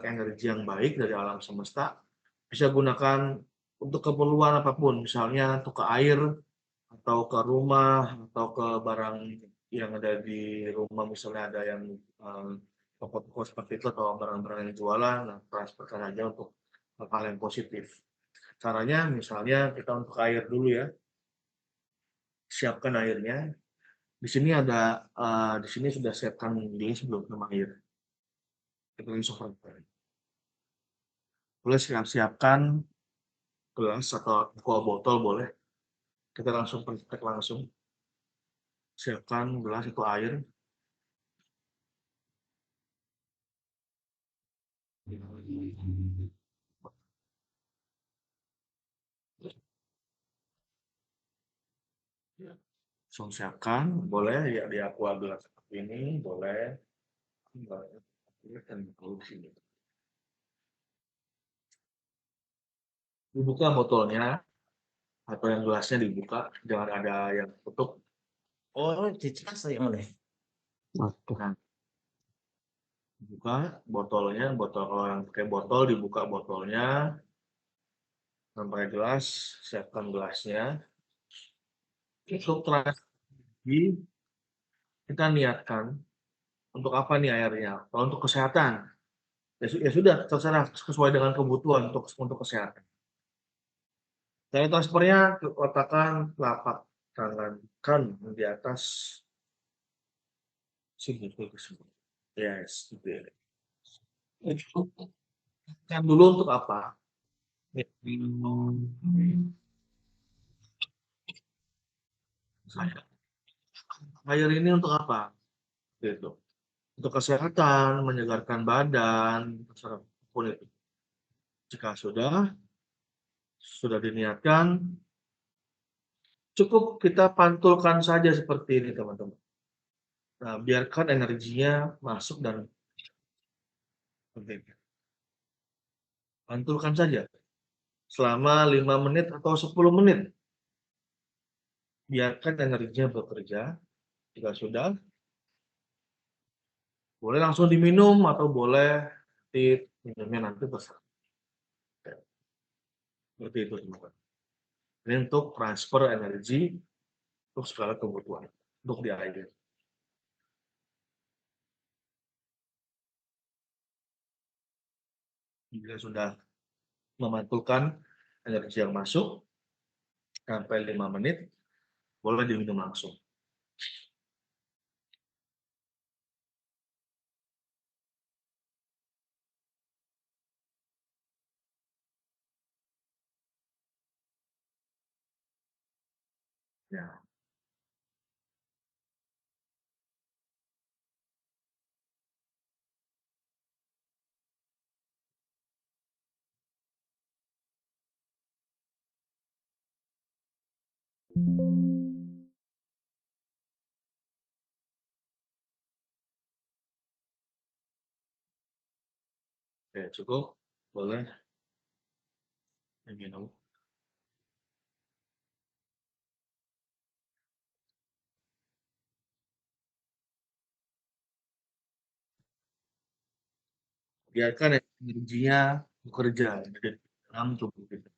energi yang baik dari alam semesta. Bisa gunakan untuk keperluan apapun, misalnya untuk ke air, atau ke rumah, atau ke barang yang ada di rumah, misalnya ada yang toko-toko seperti itu, atau barang-barang yang jualan, nah, transferkan aja untuk hal yang positif. Caranya misalnya kita untuk air dulu ya, siapkan airnya. Di sini ada, di sini sudah siapkan ini sebelum minum air. Kita langsung boleh siapkan gelas atau botol boleh. Kita langsung praktek langsung. Siapkan gelas itu air. Langsung siapkan, boleh ya di aqua gelas seperti ini, boleh. Dibuka botolnya atau yang gelasnya dibuka, jangan ada yang tutup. Oh, dicas yang oleh. Nah, buka botolnya, botol kalau yang pakai botol dibuka botolnya, sampai gelas, siapkan gelasnya. Untuk terapi kita niatkan untuk apa nih airnya? Kalau untuk kesehatan, ya sudah terserah sesuai dengan kebutuhan untuk kesehatan. Cara transfernya letakkan telapak tangan kan di atas sini. Yes, gitu ya. Kan dulu untuk apa? Air ini untuk apa? Gitu. Untuk kesehatan, menyegarkan badan, terserah apapun itu. Jika sudah diniatkan, cukup kita pantulkan saja seperti ini, teman-teman. Nah, biarkan energinya masuk dan pantulkan saja selama 5 menit atau 10 menit. Biarkan energinya bekerja. Jika sudah, boleh langsung diminum atau boleh minumnya nanti terserah. Seperti itu, teman-teman. Ini untuk transfer energi untuk segala kebutuhan, untuk di air. Jika sudah memantulkan energi yang masuk sampai 5 menit, boleh diminum langsung. Ya. Oke, cukup. Boleh. you know. Biarkan energinya bekerja di dalam tubuh kita.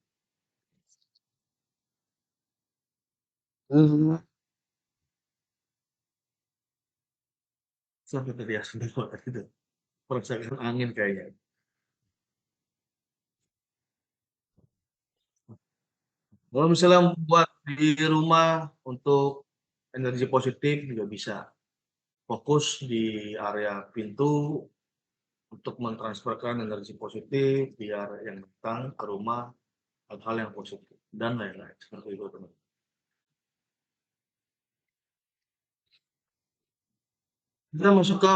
Sampai teriak semua gitu. Merasakan angin kayaknya. Kalau misalnya buat di rumah untuk energi positif juga bisa. Fokus di area pintu untuk mentransferkan energi positif biar yang datang ke rumah hal-hal yang positif dan lain-lain seperti itu teman. Kita masuk ke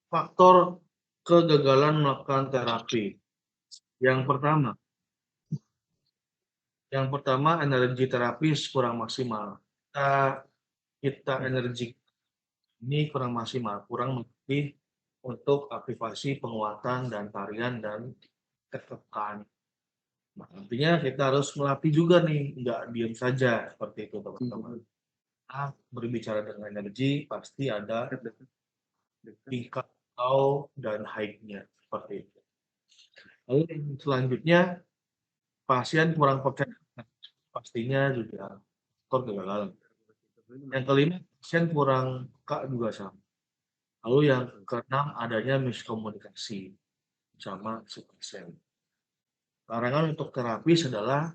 faktor kegagalan melakukan terapi. Yang pertama energi terapis kurang maksimal. Kita energi ini kurang maksimal, kurang mengerti untuk aktivasi penguatan dan tarian dan ketekan. Nah, artinya kita harus melatih juga nih, nggak diam saja seperti itu teman-teman. Berbicara dengan energi pasti ada tingkat low dan high-nya seperti itu. Lalu selanjutnya pasien kurang percaya pastinya juga faktor kegagalan. Yang kelima pasien kurang peka juga sama. Lalu yang keenam adanya miskomunikasi sama si pasien. Larangan untuk terapis adalah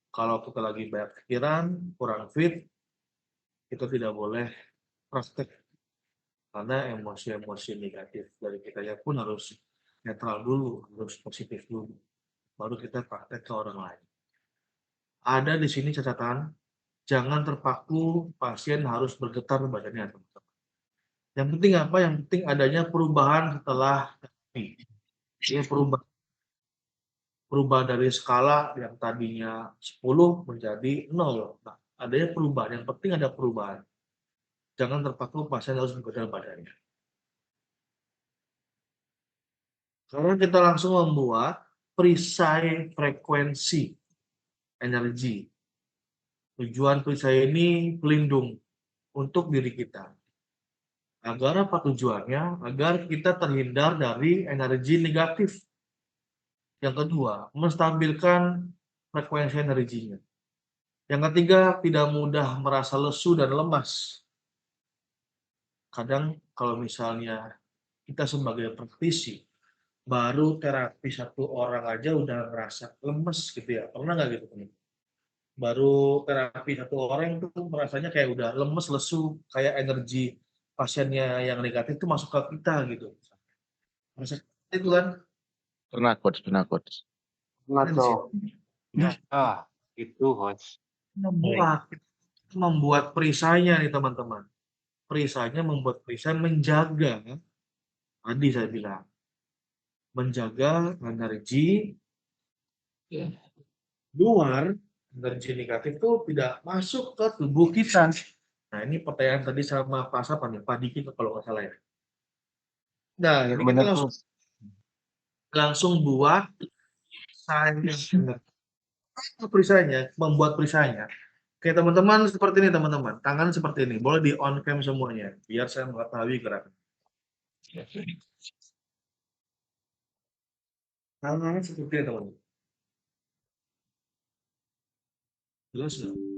kalau kita lagi banyak pikiran, kurang fit, kita tidak boleh praktek karena emosi-emosi negatif dari kitanya pun harus netral dulu, harus positif dulu, baru kita praktek ke orang lain. Ada di sini catatan, jangan terpaku pasien harus bergetar badannya, teman-teman. Yang penting apa? Yang penting adanya perubahan setelah terapi. Ini berubah dari skala yang tadinya 10 menjadi 0. Nah, adanya perubahan. Yang penting ada perubahan. Jangan terpaku pasien harus bergetar badannya. Karena kita langsung membuat perisai frekuensi energi. Tujuan perisai ini pelindung untuk diri kita. Agar apa tujuannya? Agar kita terhindar dari energi negatif. Yang kedua, menstabilkan frekuensi energinya. Yang ketiga, tidak mudah merasa lesu dan lemas. Kadang kalau misalnya kita sebagai praktisi, baru terapi satu orang aja udah merasa lemes gitu ya. Pernah nggak gitu? Baru terapi satu orang itu merasanya kayak udah lemes, lesu, kayak energi pasiennya yang negatif itu masuk ke kita gitu. Merasa itu kan? Pernah coach. Ngaco. Itu host. Membuat perisainya nih teman-teman. Perisainya membuat perisai menjaga, tadi saya bilang, menjaga energi luar, energi negatif itu tidak masuk ke tubuh kita. Nah ini pertanyaan tadi sama Pak Sapa nih, Pak Diki kalau nggak salah ya. Nah ini kita Bener langsung buat perisainya, membuat perisainya. Oke teman-teman seperti ini teman-teman, tangan seperti ini, boleh di on cam semuanya, biar saya mengetahui gerakan. Tangan seperti ini teman-teman. Jelas nggak?